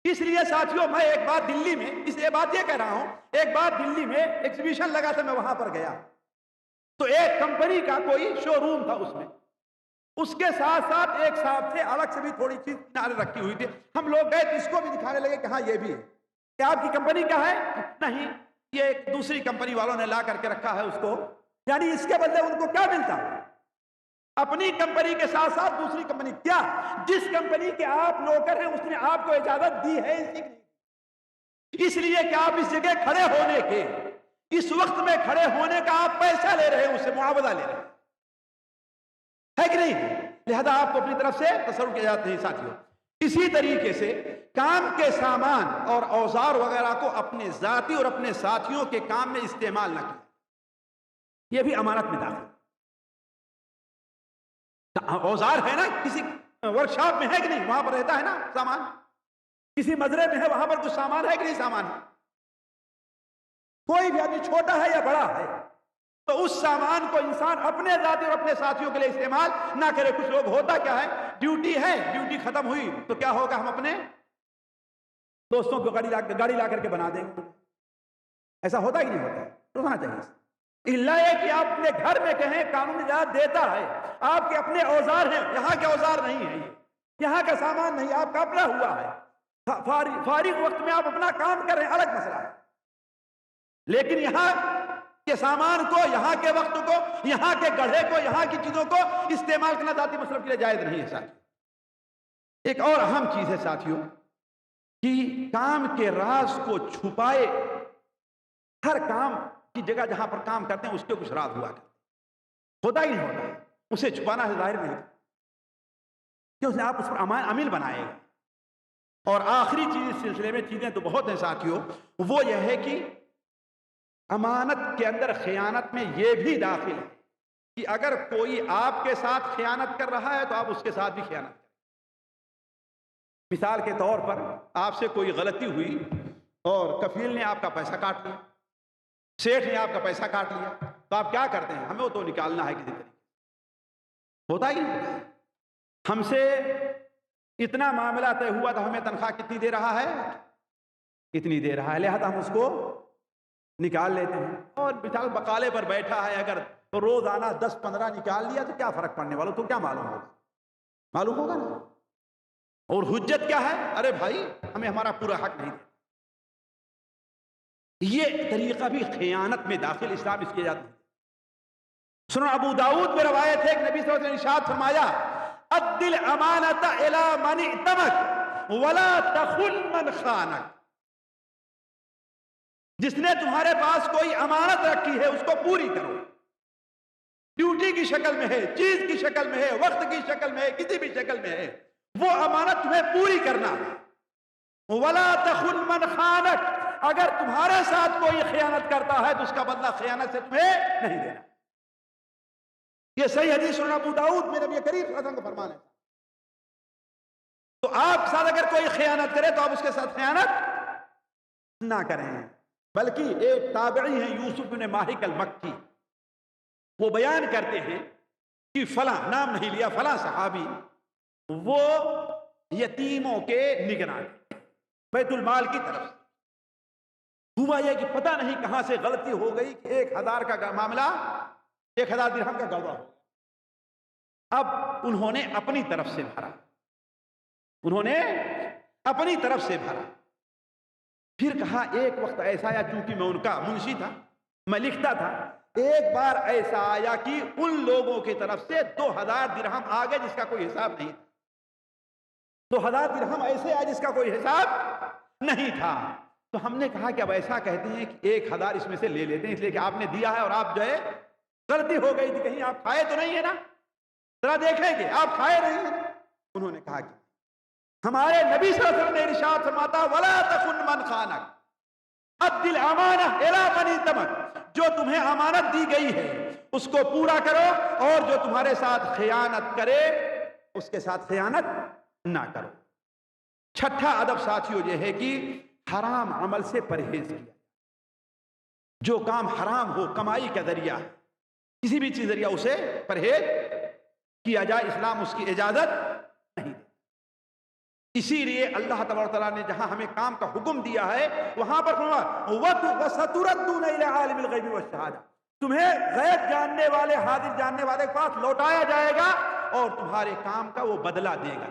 اس لیے ساتھیوں میں ایک بار دلی میں، اس لیے بات یہ کہہ رہا ہوں، ایک بار دلی میں ایگزیبیشن لگا تھا، میں وہاں پر گیا تو ایک کمپنی کا کوئی شو روم تھا، اس میں اس کے ساتھ ساتھ ایک صاحب تھے، الگ سے بھی تھوڑی چیز کنارے رکھی ہوئی تھی، ہم لوگ گئے تو اس کو بھی دکھانے لگے کہ ہاں یہ بھی ہے، کیا آپ کی کمپنی کا ہے؟ نہیں، یہ ایک دوسری کمپنی والوں نے لا کر کے رکھا ہے اس کو، یعنی اس کے بدلے ان کو کیا ملتا ہے؟ اپنی کمپنی کے ساتھ ساتھ دوسری کمپنی، کیا جس کمپنی کے آپ نوکر ہیں اس نے آپ کو اجازت دی ہے اس لیے کہ آپ اس جگہ کھڑے ہونے کے، اس وقت میں کھڑے ہونے کا آپ پیسہ لے رہے ہیں، اسے معاوضہ لے رہے ہیں، ہے کہ نہیں؟ لہذا آپ کو اپنی طرف سے تصرف کیا جاتے ہیں ساتھیوں۔ اسی طریقے سے کام کے سامان اور اوزار وغیرہ کو اپنے ذاتی اور اپنے ساتھیوں کے کام میں استعمال نہ کیا، یہ بھی امانت میں داخل۔ اوزار ہے نا، کسی ورکشاپ میں ہے کہ نہیں، وہاں پر رہتا ہے نا سامان، کسی مزرعے میں ہے وہاں پر کچھ سامان ہے کہ نہیں، سامان ہے، کوئی بھی آدمی چھوٹا ہے یا بڑا ہے، تو اس سامان کو انسان اپنے ذاتی اور اپنے ساتھیوں کے لیے استعمال نہ کرے. کچھ لوگ ہوتا کیا ہے، ڈیوٹی ہے، ڈیوٹی ختم ہوئی تو کیا ہوگا، ہم اپنے دوستوں کو گاڑی لا کر کے بنا دیں گے. ایسا ہوتا ہی نہیں ہوتا، روکنا چاہیے. اللہ ہے کہ آپ اپنے گھر میں کہیں قانون اجازت دیتا ہے، آپ کے اپنے اوزار ہیں، یہاں کے اوزار نہیں ہے، یہاں کا سامان نہیں، آپ کا اپنا ہوا ہے. فارغ وقت میں آپ اپنا کام کر رہے ہیں، الگ مسئلہ ہے. لیکن یہاں کے سامان کو، یہاں کے وقت کو، یہاں کے گڑھے کو، یہاں کی چیزوں کو استعمال کرنا ذاتی مصرف کے لیے جائز نہیں ہے. ساتھ ایک اور اہم چیز ہے ساتھیوں کہ کام کے راز کو چھپائے. ہر کام کی جگہ جہاں پر کام کرتے ہیں اس کے کچھ راز ہوا کرتے، ہوتا ہی نہیں ہوتا، اسے چھپانا ہے ظاہر نہیں کہ اسے آپ اس پر عمل بنائے گا. اور آخری چیز اس سلسلے میں، چیزیں تو بہت ہیں ساتھیوں، وہ یہ ہے کہ امانت کے اندر خیانت میں یہ بھی داخل ہے کہ اگر کوئی آپ کے ساتھ خیانت کر رہا ہے تو آپ اس کے ساتھ بھی خیانت کریں. مثال کے طور پر آپ سے کوئی غلطی ہوئی اور کفیل نے آپ کا پیسہ کاٹ لیا، سیٹھ نے آپ کا پیسہ کاٹ لیا، تو آپ کیا کرتے ہیں، ہمیں وہ تو نکالنا ہے کسی طریقے. ہوتا ہی نہیں. ہم سے اتنا معاملہ طے ہوا تو ہمیں تنخواہ کتنی دے رہا ہے، اتنی دے رہا ہے، لہذا ہم اس کو نکال لیتے ہیں. اور مثال بقالے پر بیٹھا ہے، اگر روزانہ 10-15 نکال لیا تو کیا فرق پڑنے والا، تو کیا معلوم ہوگا، معلوم ہوگا نا. اور حجت کیا ہے، ارے بھائی ہمیں ہمارا پورا حق نہیں دے. یہ طریقہ بھی خیانت میں داخل، اسلام اس کی اجازت نہیں. سنن ابو داؤد میں روایت ہے کہ نبی صلی اللہ علیہ وسلم نے ارشاد فرمایا، ادِ الامانۃ الی من ائتمنک ولا تخن من خانک. جس نے تمہارے پاس کوئی امانت رکھی ہے اس کو پوری کرو. ڈیوٹی کی شکل میں ہے، چیز کی شکل میں ہے، وقت کی شکل میں ہے، کسی بھی شکل میں ہے، وہ امانت تمہیں پوری کرنا ہے. ولا تخن من خانک، اگر تمہارے ساتھ کوئی خیانت کرتا ہے تو اس کا بدلہ خیانت سے تمہیں نہیں دینا. یہ صحیح حدیث سنن ابو داؤد میں نبی کریم صلی اللہ علیہ وسلم کا فرمان ہے. تو آپ ساتھ اگر کوئی خیانت کرے تو آپ اس کے ساتھ خیانت نہ کریں. بلکہ ایک تابعی ہیں یوسف بن ماہک المکی، وہ بیان کرتے ہیں کہ فلاں، نام نہیں لیا، فلاں صحابی وہ یتیموں کے نگران بیت المال کی طرف سے. ہوا یہ کہ پتہ نہیں کہاں سے غلطی ہو گئی کہ 1000 کا معاملہ 1000 درہم کا گڑبڑ ہو. اب انہوں نے اپنی طرف سے بھرا، انہوں نے اپنی طرف سے بھرا. پھر کہا ایک وقت ایسا آیا، چونکہ میں ان کا منشی تھا، میں لکھتا تھا، ایک بار ایسا آیا کہ ان لوگوں کی طرف سے 2000 درہم آ گئے جس کا کوئی حساب نہیں تھا. 2000 درہم ایسے آئے جس کا کوئی حساب نہیں تھا. تو ہم نے کہا کہ اب ایسا کہتے ہیں کہ 1000 اس میں سے لے لیتے ہیں، اس لیے کہ آپ نے دیا ہے اور آپ جو ہے غلطی ہو گئی تھی، کہیں آپ کھائے تو نہیں ہے نا، ذرا دیکھیں گے آپ کھائے نہیں ہیں. انہوں نے کہا کہ ہمارے نبی صلی اللہ علیہ وسلم نے ارشاد فرماتا، ولا تخن من خانک ادِ الامانۃ الی من ائتمنک، جو تمہیں امانت دی گئی ہے اس کو پورا کرو، اور جو تمہارے ساتھ خیانت کرے اس کے ساتھ خیانت نہ کرو. چھٹا ادب ساتھیوں یہ ہے کہ حرام عمل سے پرہیز کیا. جو کام حرام ہو، کمائی کا ذریعہ، کسی بھی چیز ذریعہ اسے پرہیز کیا جائے، اسلام اس کی اجازت نہیں دے. اسی لیے اللہ تبارک تعالیٰ نے جہاں ہمیں کام کا حکم دیا ہے وہاں پر فرمایا وَسَتُرَدُّونَ إِلَىٰ عَالِمِ الْغَيْبِ وَالشَّهَادَةِ، تمہیں غیب جاننے والے، حاضر جاننے والے کے پاس لوٹایا جائے گا اور تمہارے کام کا وہ بدلہ دے گا.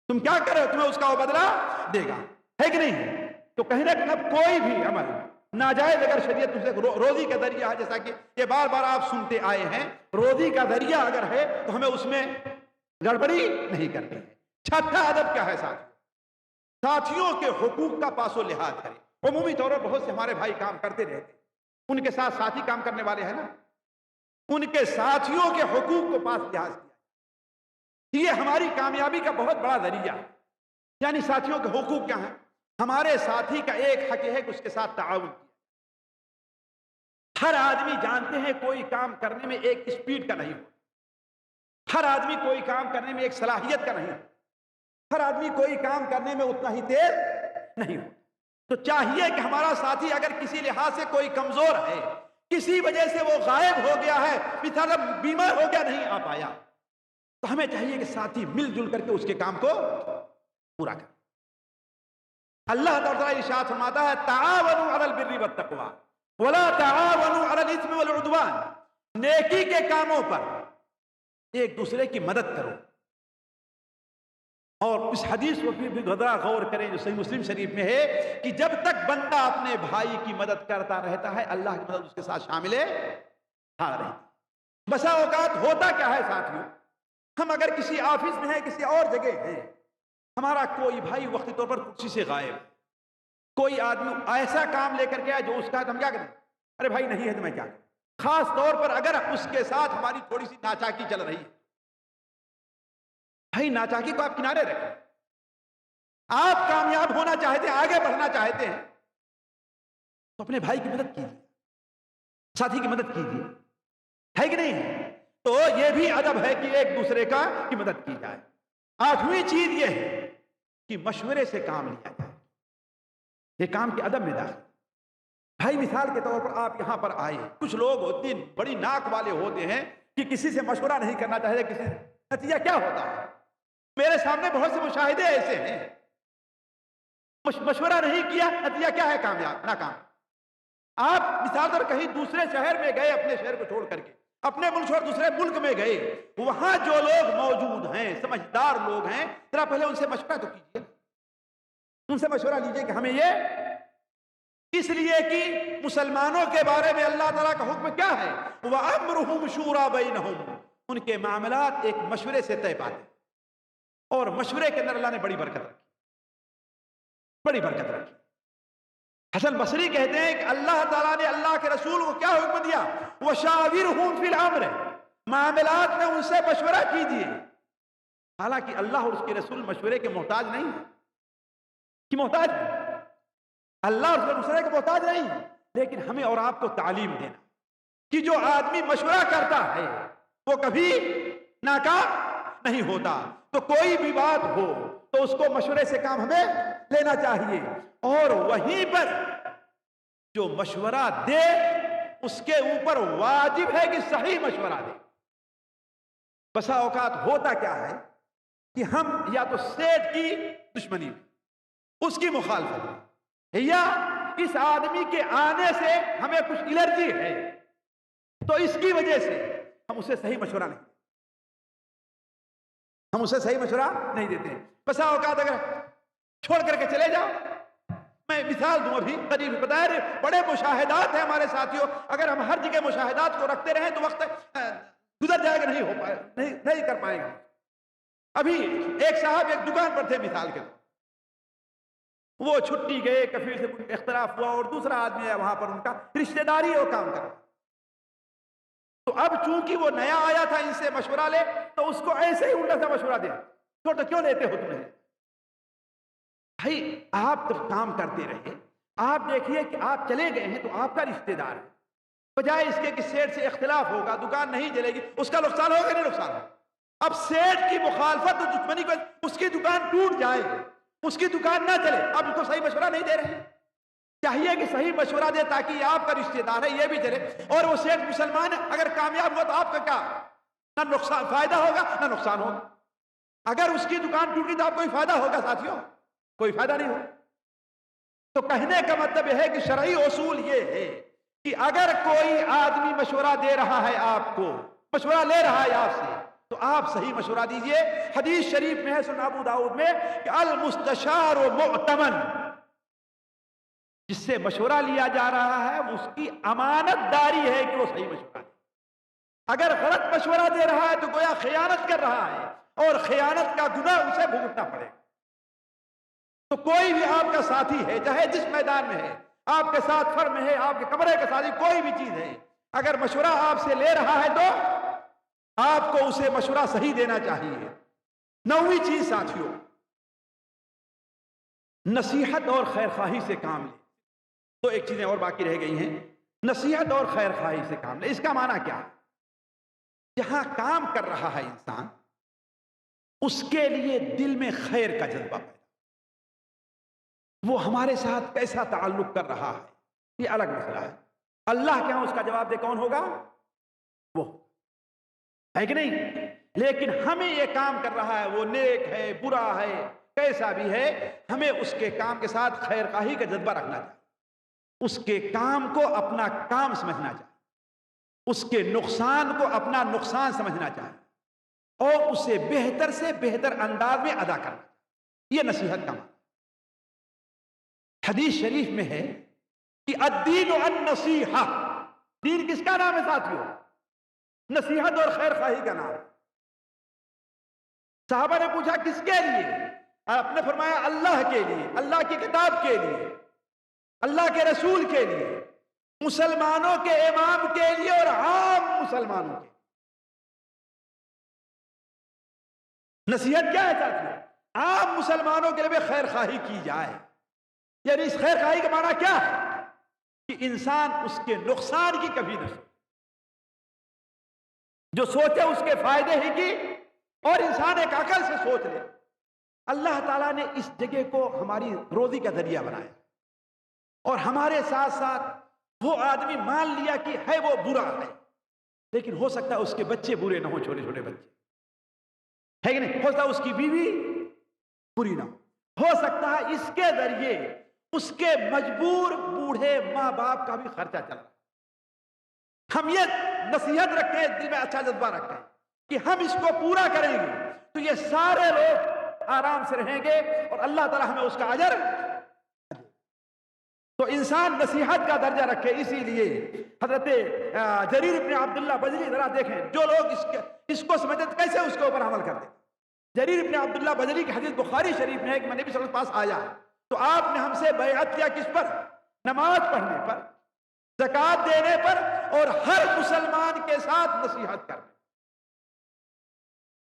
تم کیا کرے تمہیں اس کا وہ بدلہ دے گا، ہے کہ نہیں؟ تو کہنے کا مطلب کوئی بھی عمل ناجائز اگر شریعت تم سے روزی کا ذریعہ ہے، جیسا کہ یہ بار بار آپ سنتے آئے ہیں، روزی کا ذریعہ اگر ہے تو ہمیں اس میں گڑبڑی نہیں کرنی ہے. چھٹا ادب کیا ہے ساتھیوں کے حقوق کا پاس و لحاظ کریں. عمومی طور پر بہت سے ہمارے بھائی کام کرتے رہتے، ان کے ساتھ ساتھی کام کرنے والے ہیں نا، ان کے ساتھیوں کے حقوق کو پاس لحاظ کیا. یہ ہماری کامیابی کا بہت بڑا ذریعہ ہے. یعنی ساتھیوں کے حقوق کیا ہیں؟ ہمارے ساتھی کا ایک حق ہے کہ اس کے ساتھ تعاون کیا. ہر آدمی جانتے ہیں کوئی کام کرنے میں ایک اسپیڈ کا نہیں ہو، ہر آدمی کوئی کام کرنے میں ایک صلاحیت کا نہیں ہو، ہر آدمی کوئی کام کرنے میں اتنا ہی تیز نہیں ہو. تو چاہیے کہ ہمارا ساتھی اگر کسی لحاظ سے کوئی کمزور ہے، کسی وجہ سے وہ غائب ہو گیا ہے، مثلا بیمار ہو گیا، نہیں آ پایا، تو ہمیں چاہیے کہ ساتھی مل جل کر کے اس کے کام کو پورا کریں۔ اللہ تعالیٰ ارشاد فرماتا ہے تعاونوا علی البر والتقوی ولا تعاونوا علی الاثم والعدوان، نیکی کے کاموں پر ایک دوسرے کی مدد کرو۔ اور اس حدیث کو بھی ذرا غور کریں جو صحیح مسلم شریف میں ہے کہ جب تک بندہ اپنے بھائی کی مدد کرتا رہتا ہے اللہ کی مدد اس کے ساتھ شامل ہے۔ بسا اوقات ہوتا کیا ہے ساتھیوں، ہم اگر کسی آفس میں ہیں، کسی اور جگہ ہیں، ہمارا کوئی بھائی وقتی طور پر کرسی سے غائب، کوئی آدمی ایسا کام لے کر کے آئے جو اس کا ہم کیا کریں، ارے بھائی نہیں ہے تو میں کیا کروں، خاص طور پر اگر اس کے ساتھ ہماری تھوڑی سی ناچاکی چل رہی ہے، بھائی ناچاکی کو آپ کنارے رکھیں، آپ کامیاب ہونا چاہتے ہیں، آگے بڑھنا چاہتے ہیں تو اپنے بھائی کی مدد کیجیے، ساتھی کی مدد کیجیے، ہے کہ نہیں؟ تو یہ بھی ادب ہے کہ ایک دوسرے کی مدد کی جائے۔ آٹھویں چیز یہ ہے کہ مشورے سے کام لیا جائے، یہ کام کے ادب میں داخل۔ بھائی مثال کے طور پر آپ یہاں پر آئے، کچھ لوگ اتنی بڑی ناک والے ہوتے ہیں کہ کسی سے مشورہ نہیں کرنا چاہتے، کسی نتیجہ کیا ہوتا ہے؟ میرے سامنے بہت سے مشاہدے ایسے ہیں، مشورہ نہیں کیا، نتیجہ کیا ہے؟ کامیاب ناکام۔ آپ مثال طور کہیں دوسرے شہر میں گئے، اپنے شہر کو چھوڑ کر کے اپنے ملک چھوڑ دوسرے ملک میں گئے، وہاں جو لوگ موجود ہیں، سمجھدار لوگ ہیں، ذرا پہلے ان سے مشورہ تو کیجیے، ان سے مشورہ لیجیے کہ ہمیں یہ، اس لیے کہ مسلمانوں کے بارے میں اللہ تعالیٰ کا حکم کیا ہے؟ وَأَمْرُهُمْ شُورَى بَيْنَهُمْ، ان کے معاملات ایک مشورے سے طے پاتے، اور مشورے کے اندر اللہ نے بڑی برکت رکھی، بڑی برکت رکھی۔ حسن بصری کہتے ہیں کہ اللہ تعالیٰ نے اللہ کے رسول کو کیا حکم دیا؟ وَشَاوِرْهُمْ فِي الْأَمْرِ، معاملات میں ان سے مشورہ کیجیے۔ حالانکہ اللہ اور اس کے رسول مشورے کے محتاج نہیں ہیں، کہ محتاج ہیں، اللہ اور اس کے مشورے کے محتاج نہیں ہیں، لیکن ہمیں اور آپ کو تعلیم دینا کہ جو آدمی مشورہ کرتا ہے وہ کبھی ناکام نہیں ہوتا۔ تو کوئی بھی بات ہو تو اس کو مشورے سے کام ہمیں لینا چاہیے، اور وہیں پر جو مشورہ دے اس کے اوپر واجب ہے کہ صحیح مشورہ دے۔ بسا اوقات ہوتا کیا ہے کہ ہم یا تو سیٹ کی دشمنی، اس کی مخالفت، یا اس آدمی کے آنے سے ہمیں کچھ الرجی ہے تو اس کی وجہ سے ہم اسے صحیح مشورہ نہیں، ہم اسے صحیح مشورہ نہیں دیتے ہیں۔ بسا اوقات اگر چھوڑ کر کے چلے جاؤ، میں مثال دوں، ابھی قریب بتایا رہے، بڑے مشاہدات ہیں ہمارے ساتھیوں، اگر ہم ہر جگہ مشاہدات کو رکھتے رہیں تو وقت گزر جائے گا، نہیں ہو پائے، نہیں کر پائیں گے۔ ابھی ایک صاحب ایک دکان پر تھے مثال کے، وہ چھٹی گئے، کفیل سے اختلاف ہوا اور دوسرا آدمی ہے وہاں پر، ان کا رشتہ داری وہ کام کر، تو اب چونکہ وہ نیا آیا تھا ان سے مشورہ لے تو اس کو ایسے ہی الٹا سا مشورہ دیا، چھوٹا کیوں لیتے ہو تمہیں؟ بھائی آپ جب کام کرتے رہے، آپ دیکھیے کہ آپ چلے گئے ہیں تو آپ کا رشتہ دار ہے، بجائے اس کے کہ سیٹ سے اختلاف ہوگا، دکان نہیں چلے گی، اس کا نقصان ہوگا نہیں نقصان ہوگا؟ اب سیٹ کی مخالفت اور دشمنی کو، اس کی دکان ٹوٹ جائے، اس کی دکان نہ چلے، اب اس کو صحیح مشورہ نہیں دے رہے، چاہیے کہ صحیح مشورہ دے تاکہ یہ آپ کا رشتہ دار ہے، یہ بھی چلے، اور وہ سیٹ مسلمان ہے، اگر کامیاب ہوا تو آپ کا کیا، نہ نقصان فائدہ ہوگا نہ نقصان ہوگا۔ اگر اس کی دکان ٹوٹی تو آپ کو فائدہ ہوگا ساتھیوں؟ کوئی فائدہ نہیں ہوگا۔ تو کہنے کا مطلب یہ ہے کہ شرعی اصول یہ ہے کہ اگر کوئی آدمی مشورہ دے رہا ہے آپ کو، مشورہ لے رہا ہے آپ سے، تو آپ صحیح مشورہ دیجئے۔ حدیث شریف میں ہے سنن ابو داؤد میں کہ المستشار مؤتمن، جس سے مشورہ لیا جا رہا ہے اس کی امانت داری ہے کہ وہ صحیح مشورہ دے۔ اگر غلط مشورہ دے رہا ہے تو گویا خیانت کر رہا ہے، اور خیانت کا گناہ اسے بھگتنا پڑے گا۔ تو کوئی بھی آپ کا ساتھی ہے، چاہے جس میدان میں ہے، آپ کے ساتھ فرم ہے، آپ کے کمرے کا ساتھی، کوئی بھی چیز ہے، اگر مشورہ آپ سے لے رہا ہے تو آپ کو اسے مشورہ صحیح دینا چاہیے۔ نویں چیز ساتھیوں، نصیحت اور خیر خواہی سے کام لے۔ تو ایک چیزیں اور باقی رہ گئی ہیں، نصیحت اور خیر خواہی سے کام لے۔ اس کا معنی کیا ہے؟ جہاں کام کر رہا ہے انسان، اس کے لیے دل میں خیر کا جذبہ پیدا، وہ ہمارے ساتھ کیسا تعلق کر رہا ہے یہ الگ مسئلہ ہے۔ اللہ کے ہاں اس کا جواب دہ کون ہوگا؟ وہ ہے کہ نہیں؟ لیکن ہمیں یہ کام کر رہا ہے، وہ نیک ہے برا ہے کیسا بھی ہے، ہمیں اس کے کام کے ساتھ خیر خواہی کا جذبہ رکھنا چاہیے، اس کے کام کو اپنا کام سمجھنا چاہیے، اس کے نقصان کو اپنا نقصان سمجھنا چاہیے اور اسے بہتر سے بہتر انداز میں ادا کرنا چاہیے۔ یہ نصیحت کا معنی۔ حدیث شریف میں ہے کہ الدین النصیحہ، دین کس کا نام ہے ساتھیوں؟ نصیحت اور خیر خواہی کا نام۔ صحابہ نے پوچھا کس کے لیے؟ آپ نے فرمایا اللہ کے لیے، اللہ کی کتاب کے لیے، اللہ کے رسول کے لیے، مسلمانوں کے امام کے لیے اور عام مسلمانوں کے۔ نصیحت کیا ہے ساتھیوں؟ عام مسلمانوں کے لیے خیر خواہی کی جائے۔ یعنی اس خیر خواہی کا معنی کیا ہے؟ کہ انسان اس کے نقصان کی کبھی نہ سوچے، جو سوچے اس کے فائدے ہی کی، اور انسان ایک عقل سے سوچ لے۔ اللہ تعالیٰ نے اس جگہ کو ہماری روزی کا ذریعہ بنایا، اور ہمارے ساتھ ساتھ وہ آدمی مان لیا کہ ہے وہ برا ہے، لیکن ہو سکتا ہے اس کے بچے برے نہ ہوں، چھوٹے چھوٹے بچے ہے کہ نہیں؟ ہو سکتا ہے اس کی بیوی بری نہ ہو سکتا ہے اس کے ذریعے اس کے مجبور بوڑھے ماں باپ کا بھی خرچہ چل رہا ہے۔ ہم یہ نصیحت رکھیں، دل میں اچھا جذبہ رکھیں کہ ہم اس کو پورا کریں گے تو یہ سارے لوگ آرام سے رہیں گے اور اللہ تعالیٰ ہمیں اس کا اجر۔ تو انسان نصیحت کا درجہ رکھے۔ اسی لیے حضرت جریر ابن عبداللہ بجلی، ذرا دیکھیں جو لوگ اس کو سمجھتے کیسے اس کے اوپر عمل کرتے۔ جریر ابن عبداللہ بجلی کی حدیث بخاری شریف میں ہے کہ میں نبی صلی اللہ علیہ وسلم کے پاس آیا تو آپ نے ہم سے بیعت کیا، کس پر؟ نماز پڑھنے پر، زکوٰۃ دینے پر، اور ہر مسلمان کے ساتھ نصیحت کرنے۔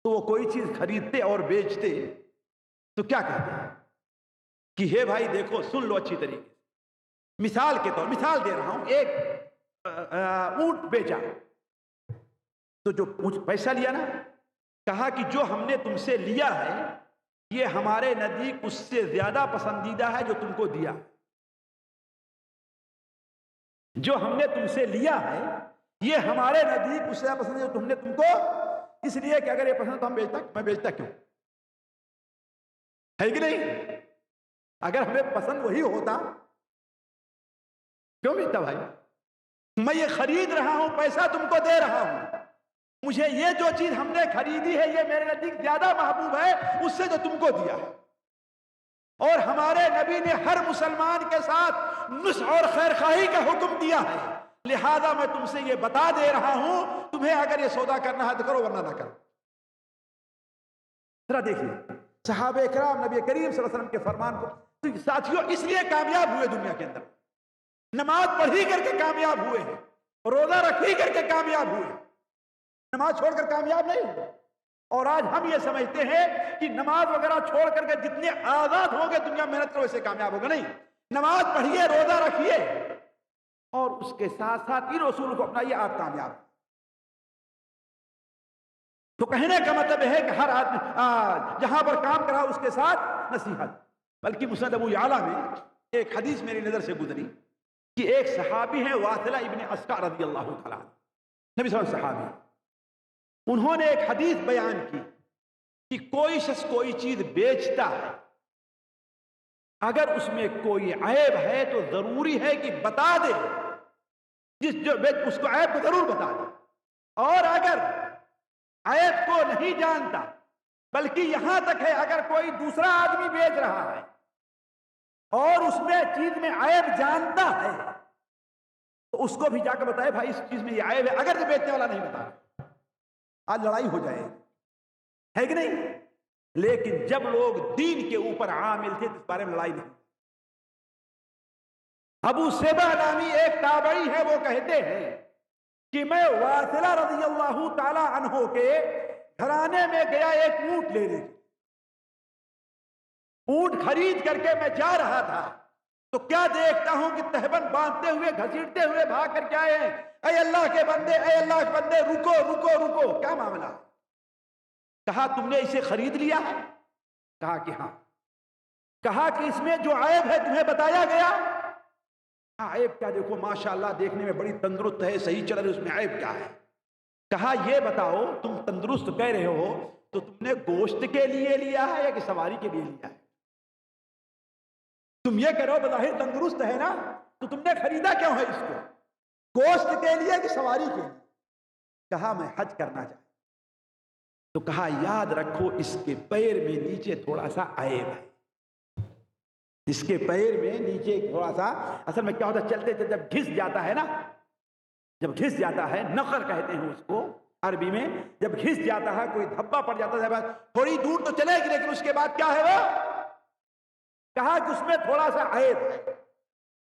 تو وہ کوئی چیز خریدتے اور بیچتے تو کیا کہتے ہیں کہ ہے بھائی دیکھو سن لو اچھی طریقے سے۔ مثال کے طور، مثال دے رہا ہوں، ایک اونٹ بیچا تو جو پیسہ لیا نا، کہا کہ جو ہم نے تم سے لیا ہے یہ ہمارے نزدیک اس سے زیادہ پسندیدہ ہے جو تم کو دیا۔ جو ہم نے تم سے لیا ہے یہ ہمارے نزدیک اس سے زیادہ پسندیدہ جو ہم نے تم کو، اس لیے کہ اگر یہ پسند تو ہم میں بیچتا کیوں؟ ہے کہ نہیں؟ اگر ہمیں پسند وہی ہوتا کیوں بیچتا بھائی؟ میں یہ خرید رہا ہوں، پیسہ تم کو دے رہا ہوں، مجھے یہ جو چیز ہم نے خریدی ہے یہ میرے نزدیک زیادہ محبوب ہے اس سے جو تم کو دیا ہے۔ اور ہمارے نبی نے ہر مسلمان کے ساتھ نصح اور خیر خواہی کا حکم دیا ہے، لہذا میں تم سے یہ بتا دے رہا ہوں، تمہیں اگر یہ سودا کرنا ہے تو کرو ورنہ نہ کرو۔ ذرا دیکھیے صحابہ کرام نبی کریم صلی اللہ علیہ وسلم کے فرمان کو، تو ساتھیوں اس لیے کامیاب ہوئے دنیا کے اندر، نماز پڑھی کر کے کامیاب ہوئے ہیں، روزہ رکھی کر کے کامیاب ہوئے، نماز چھوڑ کر کامیاب نہیں ہوئے۔ اور آج ہم یہ سمجھتے ہیں کہ نماز وغیرہ چھوڑ کر کے جتنے آزاد ہوں گے دنیا محنت کرو ویسے کامیاب ہوگا، نہیں۔ نماز پڑھیے، روزہ رکھیے، اور اس کے ساتھ ساتھ ان اصول کو اپنائیے، آپ کامیاب۔ تو کہنے کا مطلب ہے کہ ہر آدمی جہاں پر کام کرا اس کے ساتھ نصیحت۔ بلکہ مسند ابو یعلا میں ایک حدیث میری نظر سے گزری کہ ایک صحابی ہیں واثلہ ابن اسقع رضی اللہ تعالیٰ، نبی صلی اللہ علیہ وسلم صحابی، انہوں نے ایک حدیث بیان کی کہ کوئی شخص کوئی چیز بیچتا ہے، اگر اس میں کوئی عیب ہے تو ضروری ہے کہ بتا دے، اس کو عیب کو ضرور بتا دے، اور اگر عیب کو نہیں جانتا، بلکہ یہاں تک ہے اگر کوئی دوسرا آدمی بیچ رہا ہے اور اس میں چیز میں عیب جانتا ہے تو اس کو بھی جا کر بتائے بھائی اس چیز میں یہ عیب ہے، اگر جو بیچنے والا نہیں بتا۔ آج لڑائی ہو جائے ہے کہ نہیں؟ لیکن جب لوگ دین کے اوپر عامل تھے اس بارے میں لڑائی نہیں۔ ابو سیبہ نامی ایک تابعی ہے، وہ کہتے ہیں کہ میں واثلہ رضی اللہ تعالی عنہ کے گھرانے میں گیا ایک اونٹ لینے، اونٹ خرید کر کے میں جا رہا تھا تو کیا دیکھتا ہوں کہ تہبند باندھتے ہوئے گھسیٹتے ہوئے بھاگ کر کے آئے ہیں، اے اللہ کے بندے، اے اللہ کے بندے، رکو رکو رکو، کیا معاملہ؟ کہا تم نے اسے خرید لیا ہے؟ کہا کہ ہاں۔ کہا کہ اس میں جو عیب ہے تمہیں بتایا گیا؟ عیب کیا؟ دیکھو ماشاءاللہ دیکھنے میں بڑی تندرست ہے، صحیح چل رہی، اس میں عیب کیا ہے؟ کہا یہ بتاؤ تم تندرست کہہ رہے ہو تو تم نے گوشت کے لیے لیا ہے یا کہ سواری کے لیے لیا ہے؟ تم یہ کرو بظاہر تندرست ہے نا، تو تم نے خریدا کیوں ہے اس کو؟ گوشت کے لیے کہ سواری کے لیے؟ کہا میں حج کرنا چاہتا ہوں۔ تو کہا یاد رکھو اس کے پیر میں نیچے تھوڑا سا عیب ہے، اس کے پیر میں نیچے تھوڑا سا، اصل میں کیا ہوتا ہے چلتے چلتے جب گھس جاتا ہے نا، جب گھس جاتا ہے، نقر کہتے ہیں اس کو عربی میں، جب گھس جاتا ہے کوئی دھبا پڑ جاتا ہے، تھوڑی دور تو چلے گی لیکن اس کے بعد کیا ہے وہ؟ کہا کہ اس میں تھوڑا سا عیب ہے۔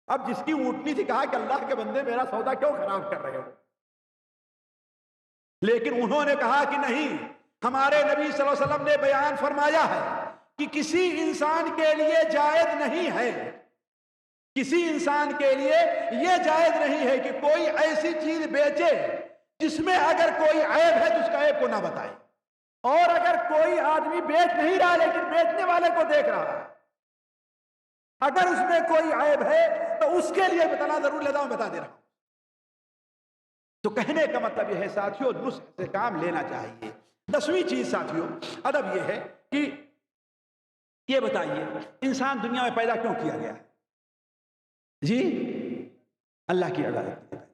اب جس کی اونٹنی تھی کہا کہ اللہ کے بندے میرا سودا کیوں خراب کر رہے ہو؟ لیکن انہوں نے کہا کہ نہیں، ہمارے نبی صلی اللہ علیہ وسلم نے بیان فرمایا ہے کہ کسی انسان کے لیے جائز نہیں ہے، کسی انسان کے لیے یہ جائز نہیں ہے کہ کوئی ایسی چیز بیچے جس میں اگر کوئی عیب ہے تو اس کا عیب کو نہ بتائے، اور اگر کوئی آدمی بیچ نہیں رہا لیکن بیچنے والے کو دیکھ رہا ہے، اگر اس میں کوئی عیب ہے تو اس کے لیے بتانا ضرور لیتا ہوں، بتا دے رہا ہوں۔ تو کہنے کا مطلب یہ ہے ساتھیوں، نصح سے کام لینا چاہیے۔ 10ویں چیز ساتھیوں ادب یہ ہے کہ یہ بتائیے انسان دنیا میں پیدا کیوں کیا گیا ہے؟ جی اللہ کی عبادت کے لیے،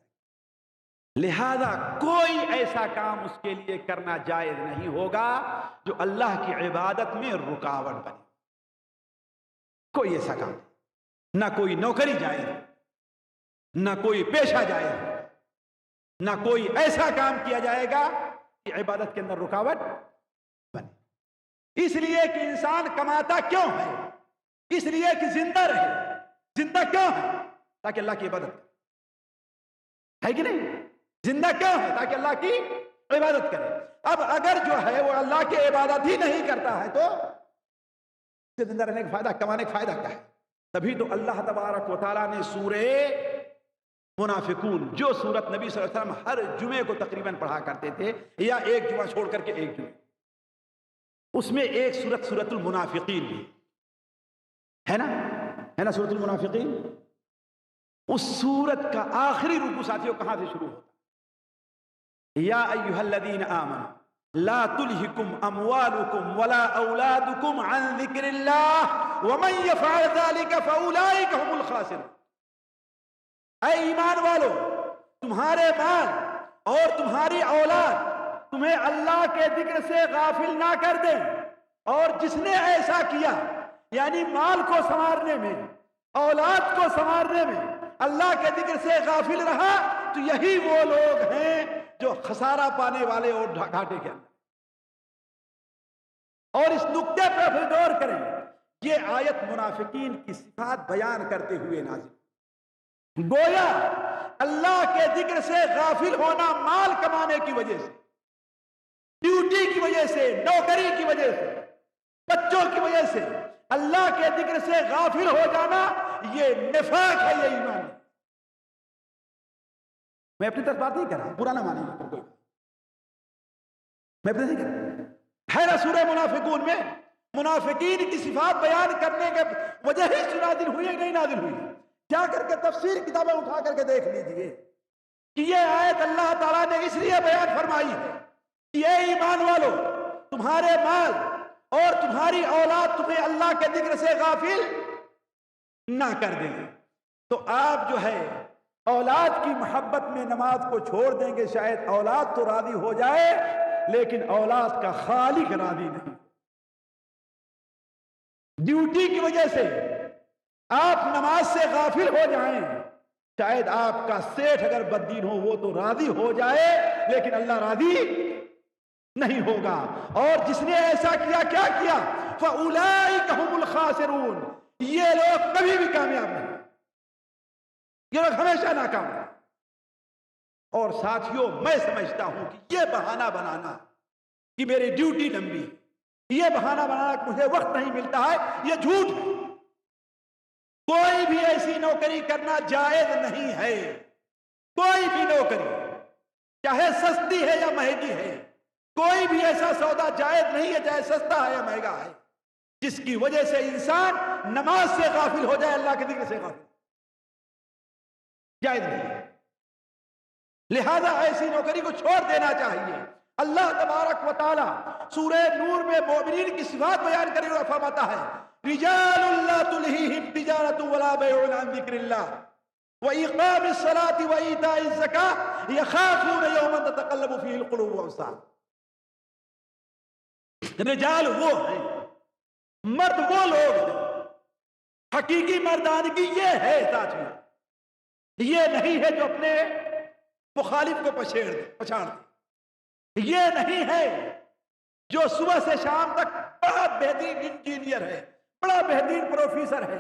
لہذا کوئی ایسا کام اس کے لیے کرنا جائز نہیں ہوگا جو اللہ کی عبادت میں رکاوٹ بنے۔ کوئی ایسا کام، نہ کوئی نوکری جائز، نہ کوئی پیشہ جائز، نہ کوئی ایسا کام کیا جائے گا کہ عبادت کے اندر رکاوٹ بنے۔ اس لیے کہ انسان کماتا کیوں ہے؟ اس لیے کہ زندہ رہے۔ زندہ کیوں ہے؟ تاکہ اللہ کی عبادت کرے، ہے کہ نہیں؟ زندہ کیوں ہے؟ تاکہ اللہ کی عبادت کرے۔ اب اگر جو ہے وہ اللہ کی عبادت ہی نہیں کرتا ہے تو زندہ رہنے کا فائدہ، کمانے کا فائدہ کیا ہے؟ تبھی تو اللہ تبارک و تعالیٰ نے سورہ منافقون، جو سورت نبی صلی اللہ علیہ وسلم ہر جمعے کو تقریباً پڑھا کرتے تھے، یا ایک جمعہ چھوڑ کر کے ایک جمعہ، اس میں ایک سورت المنافقین بھی ہے نا سورت المنافقین۔ اس سورت کا آخری رکوع ساتھیوں کہاں سے شروع ہوتا؟ یا ایھا الذین آمنوا لا تلہکم اموالکم ولا اولادکم عن ذکر اللہ ومن یفعل ذلک فاولئک هم الخاسرون۔ اے ایمان والو، تمہارے مال اور تمہاری اولاد تمہیں اللہ کے ذکر سے غافل نہ کر دیں، اور جس نے ایسا کیا، یعنی مال کو سنوارنے میں، اولاد کو سنوارنے میں اللہ کے ذکر سے غافل رہا، تو یہی وہ لوگ ہیں جو خسارہ پانے والے اور گھاٹے کے اندر۔ اور اس نقطے پر پھر غور کریں، یہ آیت منافقین کی صفات بیان کرتے ہوئے نازل، گویا اللہ کے ذکر سے غافل ہونا مال کمانے کی وجہ سے، ڈیوٹی کی وجہ سے، نوکری کی وجہ سے، بچوں کی وجہ سے اللہ کے ذکر سے غافل ہو جانا، یہ نفاق ہے، یہ ایمان ہے۔ میں اپنی طرف بات نہیں کر رہا، برا نہ مانیں گے کوئی، میں اپنے نہیں کر رہا۔ ہے نا سورہ منافقون میں منافقین کی صفات بیان کرنے کے وجہ ہی نازل ہوئی ہے، نہیں نازل ہوئی؟ جا کر کے تفسیر کتابیں اٹھا کر کے دیکھ لیجئے کہ یہ آیت اللہ تعالیٰ نے اس لیے بیان فرمائی ہے کہ اے ایمان والو، تمہارے مال اور تمہاری اولاد تمہیں اللہ کے ذکر سے غافل نہ کر دیں۔ تو آپ جو ہے اولاد کی محبت میں نماز کو چھوڑ دیں گے، شاید اولاد تو راضی ہو جائے لیکن اولاد کا خالق راضی نہیں۔ ڈیوٹی کی وجہ سے آپ نماز سے غافل ہو جائیں، شاید آپ کا سیٹھ اگر بددین ہو وہ تو راضی ہو جائے لیکن اللہ راضی نہیں ہوگا۔ اور جس نے ایسا کیا، کیا کیا؟ فَأُولَئِكَ هُمُ الْخَاسِرُونَ، یہ لوگ کبھی بھی کامیاب نہیں، یہ لوگ ہمیشہ ناکام ہیں۔ اور ساتھیوں میں سمجھتا ہوں کہ یہ بہانہ بنانا کہ میری ڈیوٹی لمبی، یہ بہانہ بنانا کہ مجھے وقت نہیں ملتا ہے، یہ جھوٹ ہے۔ کوئی بھی ایسی نوکری کرنا جائز نہیں ہے، کوئی بھی نوکری چاہے سستی ہے یا مہنگی ہے، کوئی بھی ایسا سودا جائز نہیں ہے چاہے سستا ہے یا مہنگا ہے جس کی وجہ سے انسان نماز سے غافل ہو جائے، اللہ کے ذکر سے غافل۔ جائز نہیں ہے، لہذا ایسی نوکری کو چھوڑ دینا چاہیے۔ اللہ تبارک و تعالی سورہ نور میں مومنین کی صفات بیان کرے ہوئے فرماتا ہے رجال لا تلہیہم تجارۃ ولا بیع عن ذکر اللہ وإقام الصلاة وإيتاء الزکاة یخافون یوما تتقلب فیہ القلوب والابصار۔ رجال وہ ہیں، مرد وہ لوگ ہیں، حقیقی مردانگی یہ ہے ساتھیوں، یہ نہیں ہے جو اپنے مخالف کو پچھاڑ دے، یہ نہیں ہے جو صبح سے شام تک بڑا بہترین انجینئر ہے، بڑا بہترین پروفیسر ہے،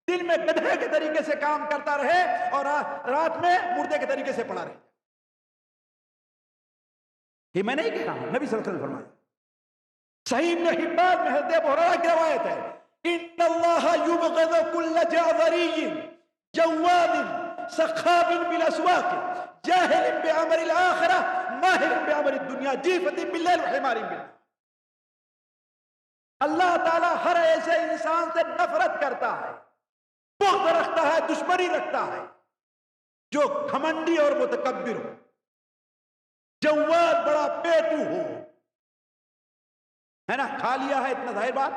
دن میں گدھے کے طریقے سے کام کرتا رہے اور رات میں مردے کے طریقے سے پڑا رہے۔ یہ میں نہیں کہا ہوں، نبی صلی اللہ علیہ وسلم نے فرمایا۔ صحیح ابن حبان میں حضرت ابو ہریرہ کی روایت ہے ان اللہ یبغض کل جعفری جواد سخاب بالاسواق جاہل بعمر الاخرہ ماہر بعمر الدنیا جیفت باللیل وحمار بالنہار۔ اللہ تعالیٰ ہر ایسے انسان سے نفرت کرتا ہے، بغض رکھتا ہے، دشمنی رکھتا ہے جو گھمنڈی اور متکبر ہو، جواد بڑا پیٹو ہو، ہے نا، کھا لیا ہے اتنا ظاہر بات،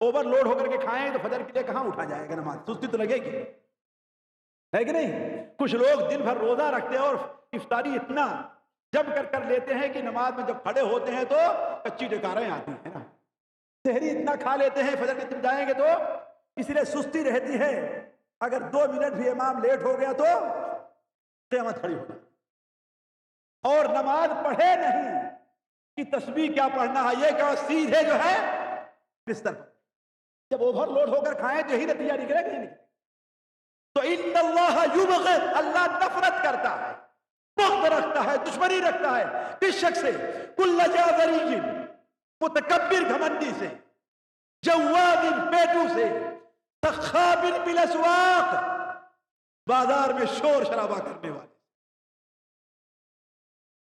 اوور لوڈ ہو کر کے کھائیں تو فجر کے لیے کہاں اٹھا جائے گا نماز، سستی تو لگے گی، ہے کہ نہیں؟ کچھ لوگ دن بھر روزہ رکھتے ہیں اور افطاری اتنا جم کر لیتے ہیں کہ نماز میں جب کھڑے ہوتے ہیں تو کچی ڈکاریں آتی ہیں نا، سحری اتنا کھا لیتے ہیں فجر کے تم جائیں گے تو اس لیے سستی رہتی ہے، اگر 2 منٹ بھی امام لیٹ ہو گیا تو قیامت کھڑی ہو جائے، اور نماز پڑھے نہیں کہ تسبیح کیا پڑھنا ہے، یہ کہ سیدھے جو ہے بستر پر جب اوور لوڈ ہو کر کھائیں تو یہی نتیجہ نکلے گا، نہیں؟ تو ان اللہ یبغض، اللہ نفرت کرتا ہے، بغض رکھتا ہے، دشمنی رکھتا ہے کس شخص سے؟ کل جعفری، متکبر گھمنڈی سے، جواد پیٹو سے، سخاب بالاسواق، بازار میں شور شرابہ کرنے والے،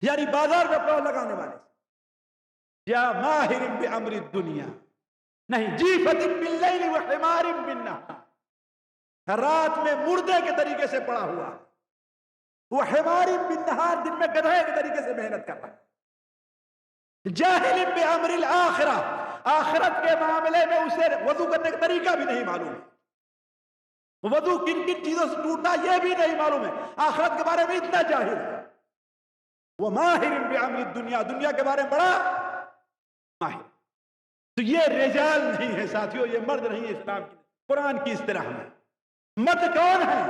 یعنی بازار میں پاؤں لگانے والے، یا ماہر بعمر الدنیا، نہیں، جیفت باللیل وحمار بالنہار، رات میں مردے کے طریقے سے پڑا ہوا، وحمار بالنہار، دن میں گدھے کے طریقے سے محنت کر رہا، جاہل بعمر الاخرہ، آخرت کے معاملے میں اسے وضو کرنے کا طریقہ بھی نہیں معلوم ہے، وضو کن کن چیزوں سے ٹوٹنا یہ بھی نہیں معلوم ہے، آخرت کے بارے میں اتنا جاہل ہے، وہ ماہر بعمر الدنیا، دنیا کے بارے میں بڑا ماہر۔ تو یہ رجال نہیں ہے ساتھیوں، یہ مرد نہیں ہے اسلام کی قرآن کی اصطلاح میں۔ مرد کون ہے؟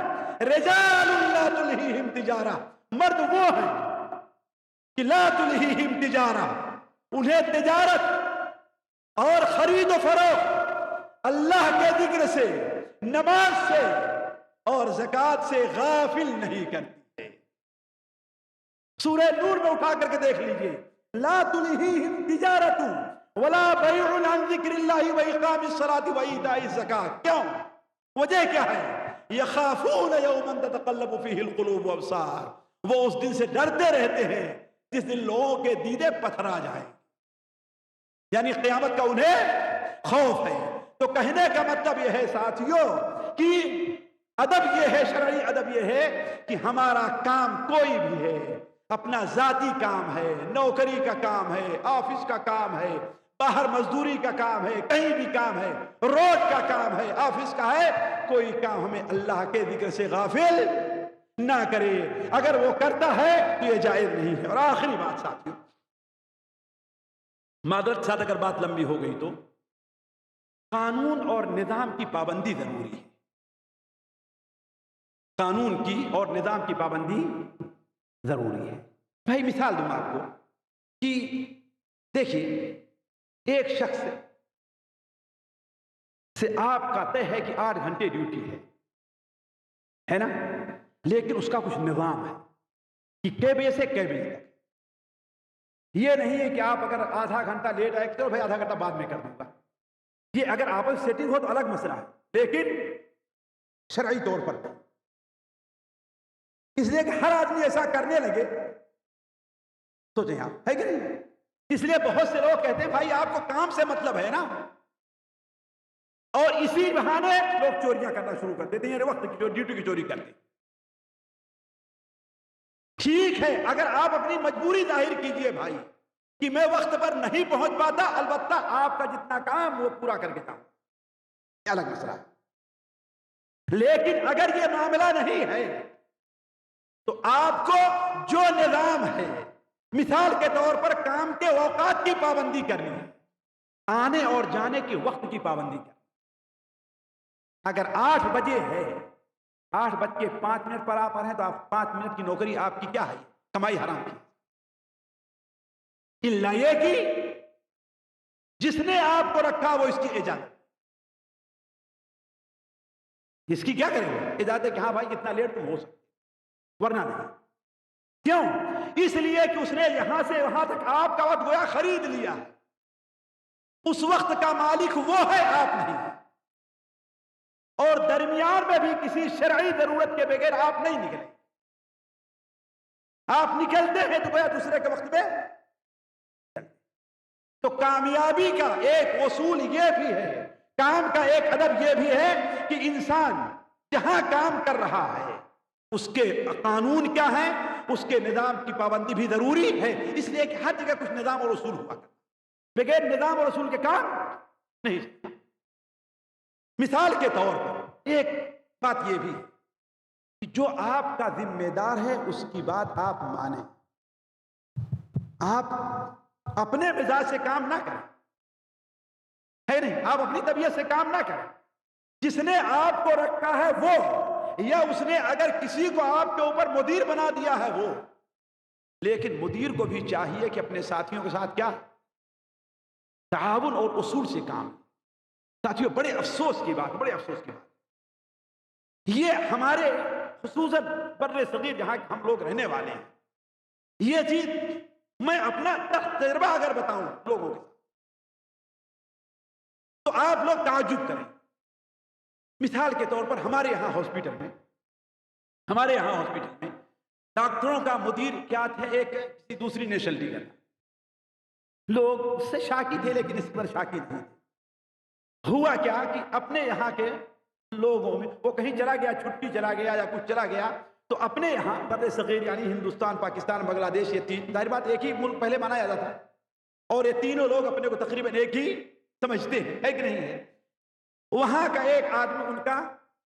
رجال لا تلہیہم تجارہ، مرد وہ ہیں کہ لا تلہیہم تجارہ، انہیں تجارت اور خرید و فروخت اللہ کے ذکر سے، نماز سے اور زکوٰۃ سے غافل نہیں کرتی ہے۔ سورہ نور میں اٹھا کر کے دیکھ لیجئے، لا تلہیہم تجارت ولا بیع عن ذکر اللہ واقام الصلاۃ وایتاء الزکاۃ۔ کیوں؟ وجہ کیا ہے؟ یخافون یوما تتقلب فیہ القلوب والابصار، وہ اس دن سے ڈرتے رہتے ہیں جس دن لوگوں کے دیدے پتھرا جائیں، یعنی قیامت کا انہیں خوف ہے۔ تو کہنے کا مطلب یہ ہے ساتھیوں کہ ادب یہ ہے، شرعی ادب یہ ہے کہ ہمارا کام کوئی بھی ہے، اپنا ذاتی کام ہے، نوکری کا کام ہے، آفس کا کام ہے، باہر مزدوری کا کام ہے، کہیں بھی کام ہے، روڈ کا کام ہے، آفس کا ہے، کوئی کام ہمیں اللہ کے ذکر سے غافل نہ کرے، اگر وہ کرتا ہے تو یہ جائز نہیں ہے۔ اور آخری بات ساتھیوں، معذرت ساتھ اگر بات لمبی ہو گئی تو قانون اور نظام کی پابندی ضروری ہے، قانون کی اور نظام کی پابندی ضروری ہے۔ بھائی مثال دوں آپ کو کہ دیکھیے، ایک شخص سے آپ کا طے ہے کہ 8 گھنٹے ڈیوٹی ہے نا، لیکن اس کا کچھ نظام ہے کہ کے بجے سے کے بجے تک، یہ نہیں ہے کہ آپ اگر آدھا گھنٹہ لیٹ آئے تو بھائی آدھا گھنٹہ بعد میں کر دوں گا، یہ اگر آپس سیٹنگ ہو تو الگ مسئلہ ہے، لیکن شرعی طور پر اس لیے کہ ہر آدمی ایسا کرنے لگے سوچیں آپ، ہے کہ نہیں؟ اس لیے بہت سے لوگ کہتے ہیں بھائی آپ کو کام سے مطلب ہے نا، اور اسی بہانے لوگ چوریاں کرنا شروع کر دیتے ہیں، وقت کی ڈیوٹی کی چوری کرتے ہیں۔ ٹھیک ہے اگر آپ اپنی مجبوری ظاہر کیجئے بھائی کہ میں وقت پر نہیں پہنچ پاتا، البتہ آپ کا جتنا کام وہ پورا کر کے جاؤں، یہ الگ مسئلہ ہے۔ لیکن اگر یہ معاملہ نہیں ہے تو آپ کو جو نظام ہے، مثال کے طور پر کام کے اوقات کی پابندی کرنی ہے، آنے اور جانے کے وقت کی پابندی کرنی۔ اگر 8 بجے ہے، 8:05 پر آپ ہیں تو آپ 5 منٹ کی نوکری آپ کی کیا ہے؟ کمائی حرام کی، اللہ یہ کہ جس نے آپ کو رکھا وہ اس کی اجازت، اس کی کیا کریں گے؟ اجازت ہے کہ ہاں بھائی اتنا لیٹ تم ہو سکتے، ورنہ نہیں۔ کیوں؟ اس لیے کہ اس نے یہاں سے وہاں تک آپ کا وقت گویا خرید لیا، اس وقت کا مالک وہ ہے، آپ نہیں، اور درمیان میں بھی کسی شرعی ضرورت کے بغیر آپ نہیں نکلے، آپ نکلتے ہیں تو گویا دوسرے کے وقت میں۔ تو کامیابی کا ایک اصول یہ بھی ہے، کام کا ایک ادب یہ بھی ہے کہ انسان جہاں کام کر رہا ہے اس کے قانون کیا ہے، اس کے نظام کی پابندی بھی ضروری ہے، اس لیے کہ ہر جگہ کچھ نظام اور اصول ہوا کرتا، بغیر نظام اور اصول کے کام نہیں۔ مثال کے طور پر ایک بات یہ بھی ہے کہ جو آپ کا ذمہ دار ہے اس کی بات آپ مانیں، آپ اپنے مزاج سے کام نہ کریں، ہے نہیں، آپ اپنی طبیعت سے کام نہ کریں، جس نے آپ کو رکھا ہے وہ، یا اس نے اگر کسی کو آپ کے اوپر مدیر بنا دیا ہے وہ، لیکن مدیر کو بھی چاہیے کہ اپنے ساتھیوں کے ساتھ کیا تعاون اور اصول سے کام۔ ساتھیوں بڑے افسوس کی بات، بڑے افسوس کی بات، یہ ہمارے خصوصاً بر صغیر جہاں ہم لوگ رہنے والے ہیں، یہ چیز میں اپنا تجربہ اگر بتاؤں لوگوں کے تو آپ لوگ تعجب کریں۔ مثال کے طور پر ہمارے یہاں ہاسپٹل میں ڈاکٹروں کا مدیر کیا تھا؟ ایک کسی دوسری نیشنلٹی کا تھا، لوگ اس سے شاکی تھے لیکن اس پر شاکی نہیں تھے۔ ہوا کیا کہ اپنے یہاں کے لوگوں میں وہ کہیں چلا گیا، چھٹی چلا گیا یا کچھ چلا گیا، تو اپنے یہاں بر صغیر یعنی ہندوستان، پاکستان، بنگلہ دیش، یہ تین ظاہر بات ایک ہی ملک پہلے مانا جاتا تھا، اور یہ تینوں لوگ اپنے کو تقریباً ایک ہی سمجھتے ہیں، ہے کہ نہیں ہے؟ وہاں کا ایک آدمی ان کا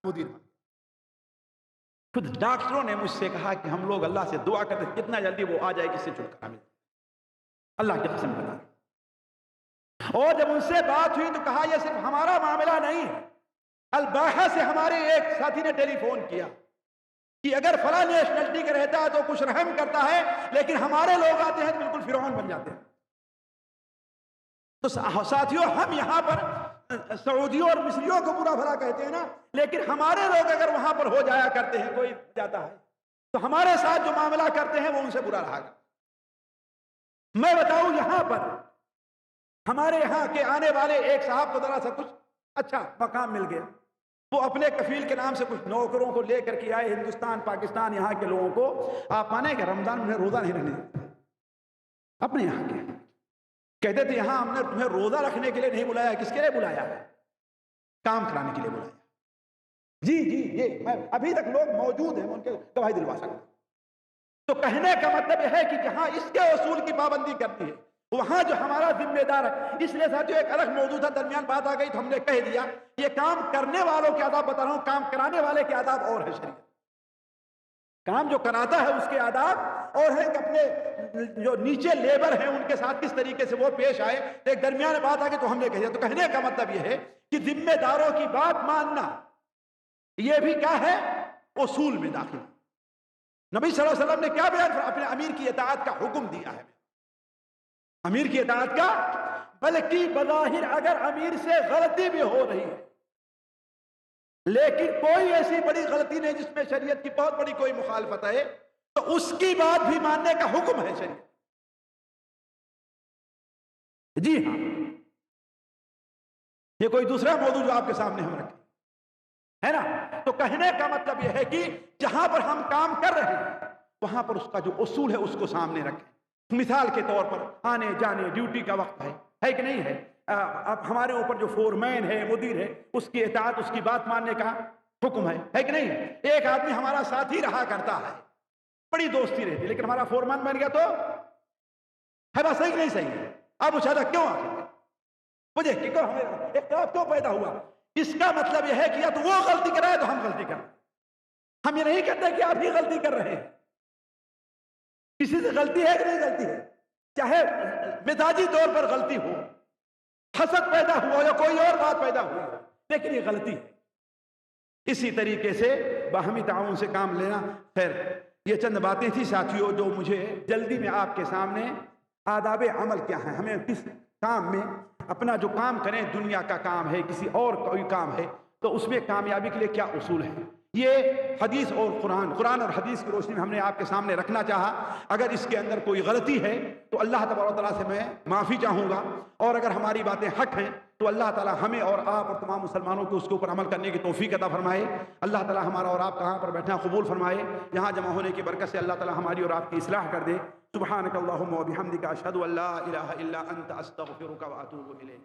مدیر بنا۔ خود ڈاکٹروں نے مجھ سے کہا کہ ہم لوگ اللہ سے دعا کرتے ہیں کتنا جلدی وہ آ جائے کس سے چھٹکارا ملے، اللہ کی قسم بتا۔ اور جب ان سے بات ہوئی تو کہا یہ صرف ہمارا معاملہ نہیں ہے، الباحہ سے ہمارے ایک ساتھی نے ٹیلی فون کیا کہ اگر فلاں نیشنلٹی کا رہتا ہے تو کچھ رحم کرتا ہے، لیکن ہمارے لوگ آتے ہیں تو بالکل فرعون بن جاتے ہیں۔ تو ساتھیوں ہم یہاں پر سعودیوں اور مصریوں کو برا بھلا کہتے ہیں نا، لیکن ہمارے لوگ اگر وہاں پر ہو جایا کرتے ہیں، کوئی جاتا ہے تو ہمارے ساتھ جو معاملہ کرتے ہیں وہ ان سے برا رہا گا۔ میں بتاؤں یہاں پر ہمارے یہاں کے آنے والے ایک صاحب کو ذرا سا کچھ اچھا مقام مل گیا، وہ اپنے کفیل کے نام سے کچھ نوکروں کو لے کر کے آئے ہندوستان، پاکستان، یہاں کے لوگوں کو آپ مانیں کہ رمضان میں روزہ نہیں رکھنے دیتے، اپنے یہاں کے کہتے تھے یہاں ہم نے تمہیں روزہ رکھنے کے لیے نہیں بلایا، کس کے لیے بلایا ہے؟ کام کرانے کے لیے بلایا۔ جی یہ میں ابھی تک لوگ موجود ہیں، ان کے گواہی دلوا سکتا ہوں۔ تو کہنے کا مطلب یہ ہے کہ جہاں اس کے اصول کی پابندی کرتی ہے وہاں جو ہمارا ذمہ دار ہے۔ اس لیے ساتھیوں ایک الگ موضوع تھا، درمیان بات آ گئی تو ہم نے کہہ دیا، یہ کام کرنے والوں کے آداب بتا رہا ہوں، کام کرانے والے کے آداب اور ہے شریعت۔ کام جو کراتا ہے اس کے آداب اور ہے کہ اپنے جو نیچے لیبر ہیں ان کے ساتھ کس طریقے سے وہ پیش آئے۔ ایک درمیان بات آ گئی تو ہم نے کہہ دیا۔ تو کہنے کا مطلب یہ ہے کہ ذمہ داروں کی بات ماننا یہ بھی کیا ہے؟ اصول میں داخل۔ نبی صلی اللہ علیہ وسلم نے کیا بیان فرمایا؟ اپنے امیر کی اطاعت کا حکم دیا ہے، امیر کی اطاعت کا، بلکہ بظاہر اگر امیر سے غلطی بھی ہو رہی ہے لیکن کوئی ایسی بڑی غلطی نہیں جس میں شریعت کی بہت بڑی کوئی مخالفت ہے، تو اس کی بات بھی ماننے کا حکم ہے شریعت۔ جی ہاں، یہ کوئی دوسرا موضوع جو آپ کے سامنے ہم رکھیں ہے نا۔ تو کہنے کا مطلب یہ ہے کہ جہاں پر ہم کام کر رہے ہیں وہاں پر اس کا جو اصول ہے اس کو سامنے رکھیں۔ مثال کے طور پر آنے جانے ڈیوٹی کا وقت ہے کہ نہیں ہے؟ اب ہمارے اوپر جو فورمین ہے، مدیر ہے، اس کی اطاعت، اس کی بات ماننے کا حکم ہے کہ نہیں ہے؟ ایک آدمی ہمارا ساتھی رہا کرتا ہے، بڑی دوستی رہتی، لیکن ہمارا فورمان بن گیا تو ہے بات صحیح نہیں صحیح ہے؟ آپ پوچھا کیوں آخر مجھے کیوں ہمیں اختلاف کیوں پیدا ہوا؟ اس کا مطلب یہ ہے کہ یا تو وہ غلطی کر رہا ہے تو ہم غلطی کر رہے ہیں۔ ہم یہ نہیں کہتے کہ آپ ہی غلطی کر رہے ہیں، کسی سے غلطی ہے کہ نہیں غلطی ہے، چاہے مزاجی طور پر غلطی ہو، حسد پیدا ہوا یا کوئی اور بات پیدا ہوئی، لیکن یہ غلطی ہے۔ اسی طریقے سے باہمی تعاون سے کام لینا۔ خیر یہ چند باتیں تھی ساتھیوں جو مجھے جلدی میں آپ کے سامنے آداب عمل کیا ہیں، ہمیں کس کام میں اپنا جو کام کریں، دنیا کا کام ہے کسی اور کوئی کام ہے، تو اس میں کامیابی کے لیے کیا اصول ہیں، یہ حدیث اور قرآن اور حدیث کی روشنی میں ہم نے آپ کے سامنے رکھنا چاہا۔ اگر اس کے اندر کوئی غلطی ہے تو اللہ تبارک و تعالیٰ سے میں معافی چاہوں گا، اور اگر ہماری باتیں حق ہیں تو اللہ تعالیٰ ہمیں اور آپ اور تمام مسلمانوں کو اس کے اوپر عمل کرنے کی توفیق عطا فرمائے۔ اللہ تعالیٰ ہمارا اور آپ کہاں پر بیٹھنا قبول فرمائے، یہاں جمع ہونے کی برکت سے اللہ تعالیٰ ہماری اور آپ کی اصلاح کر دے۔ سبحانک اللہم و بحمدک، اشہد ان لا الہ الا انت، استغفرک و اتوب الیک۔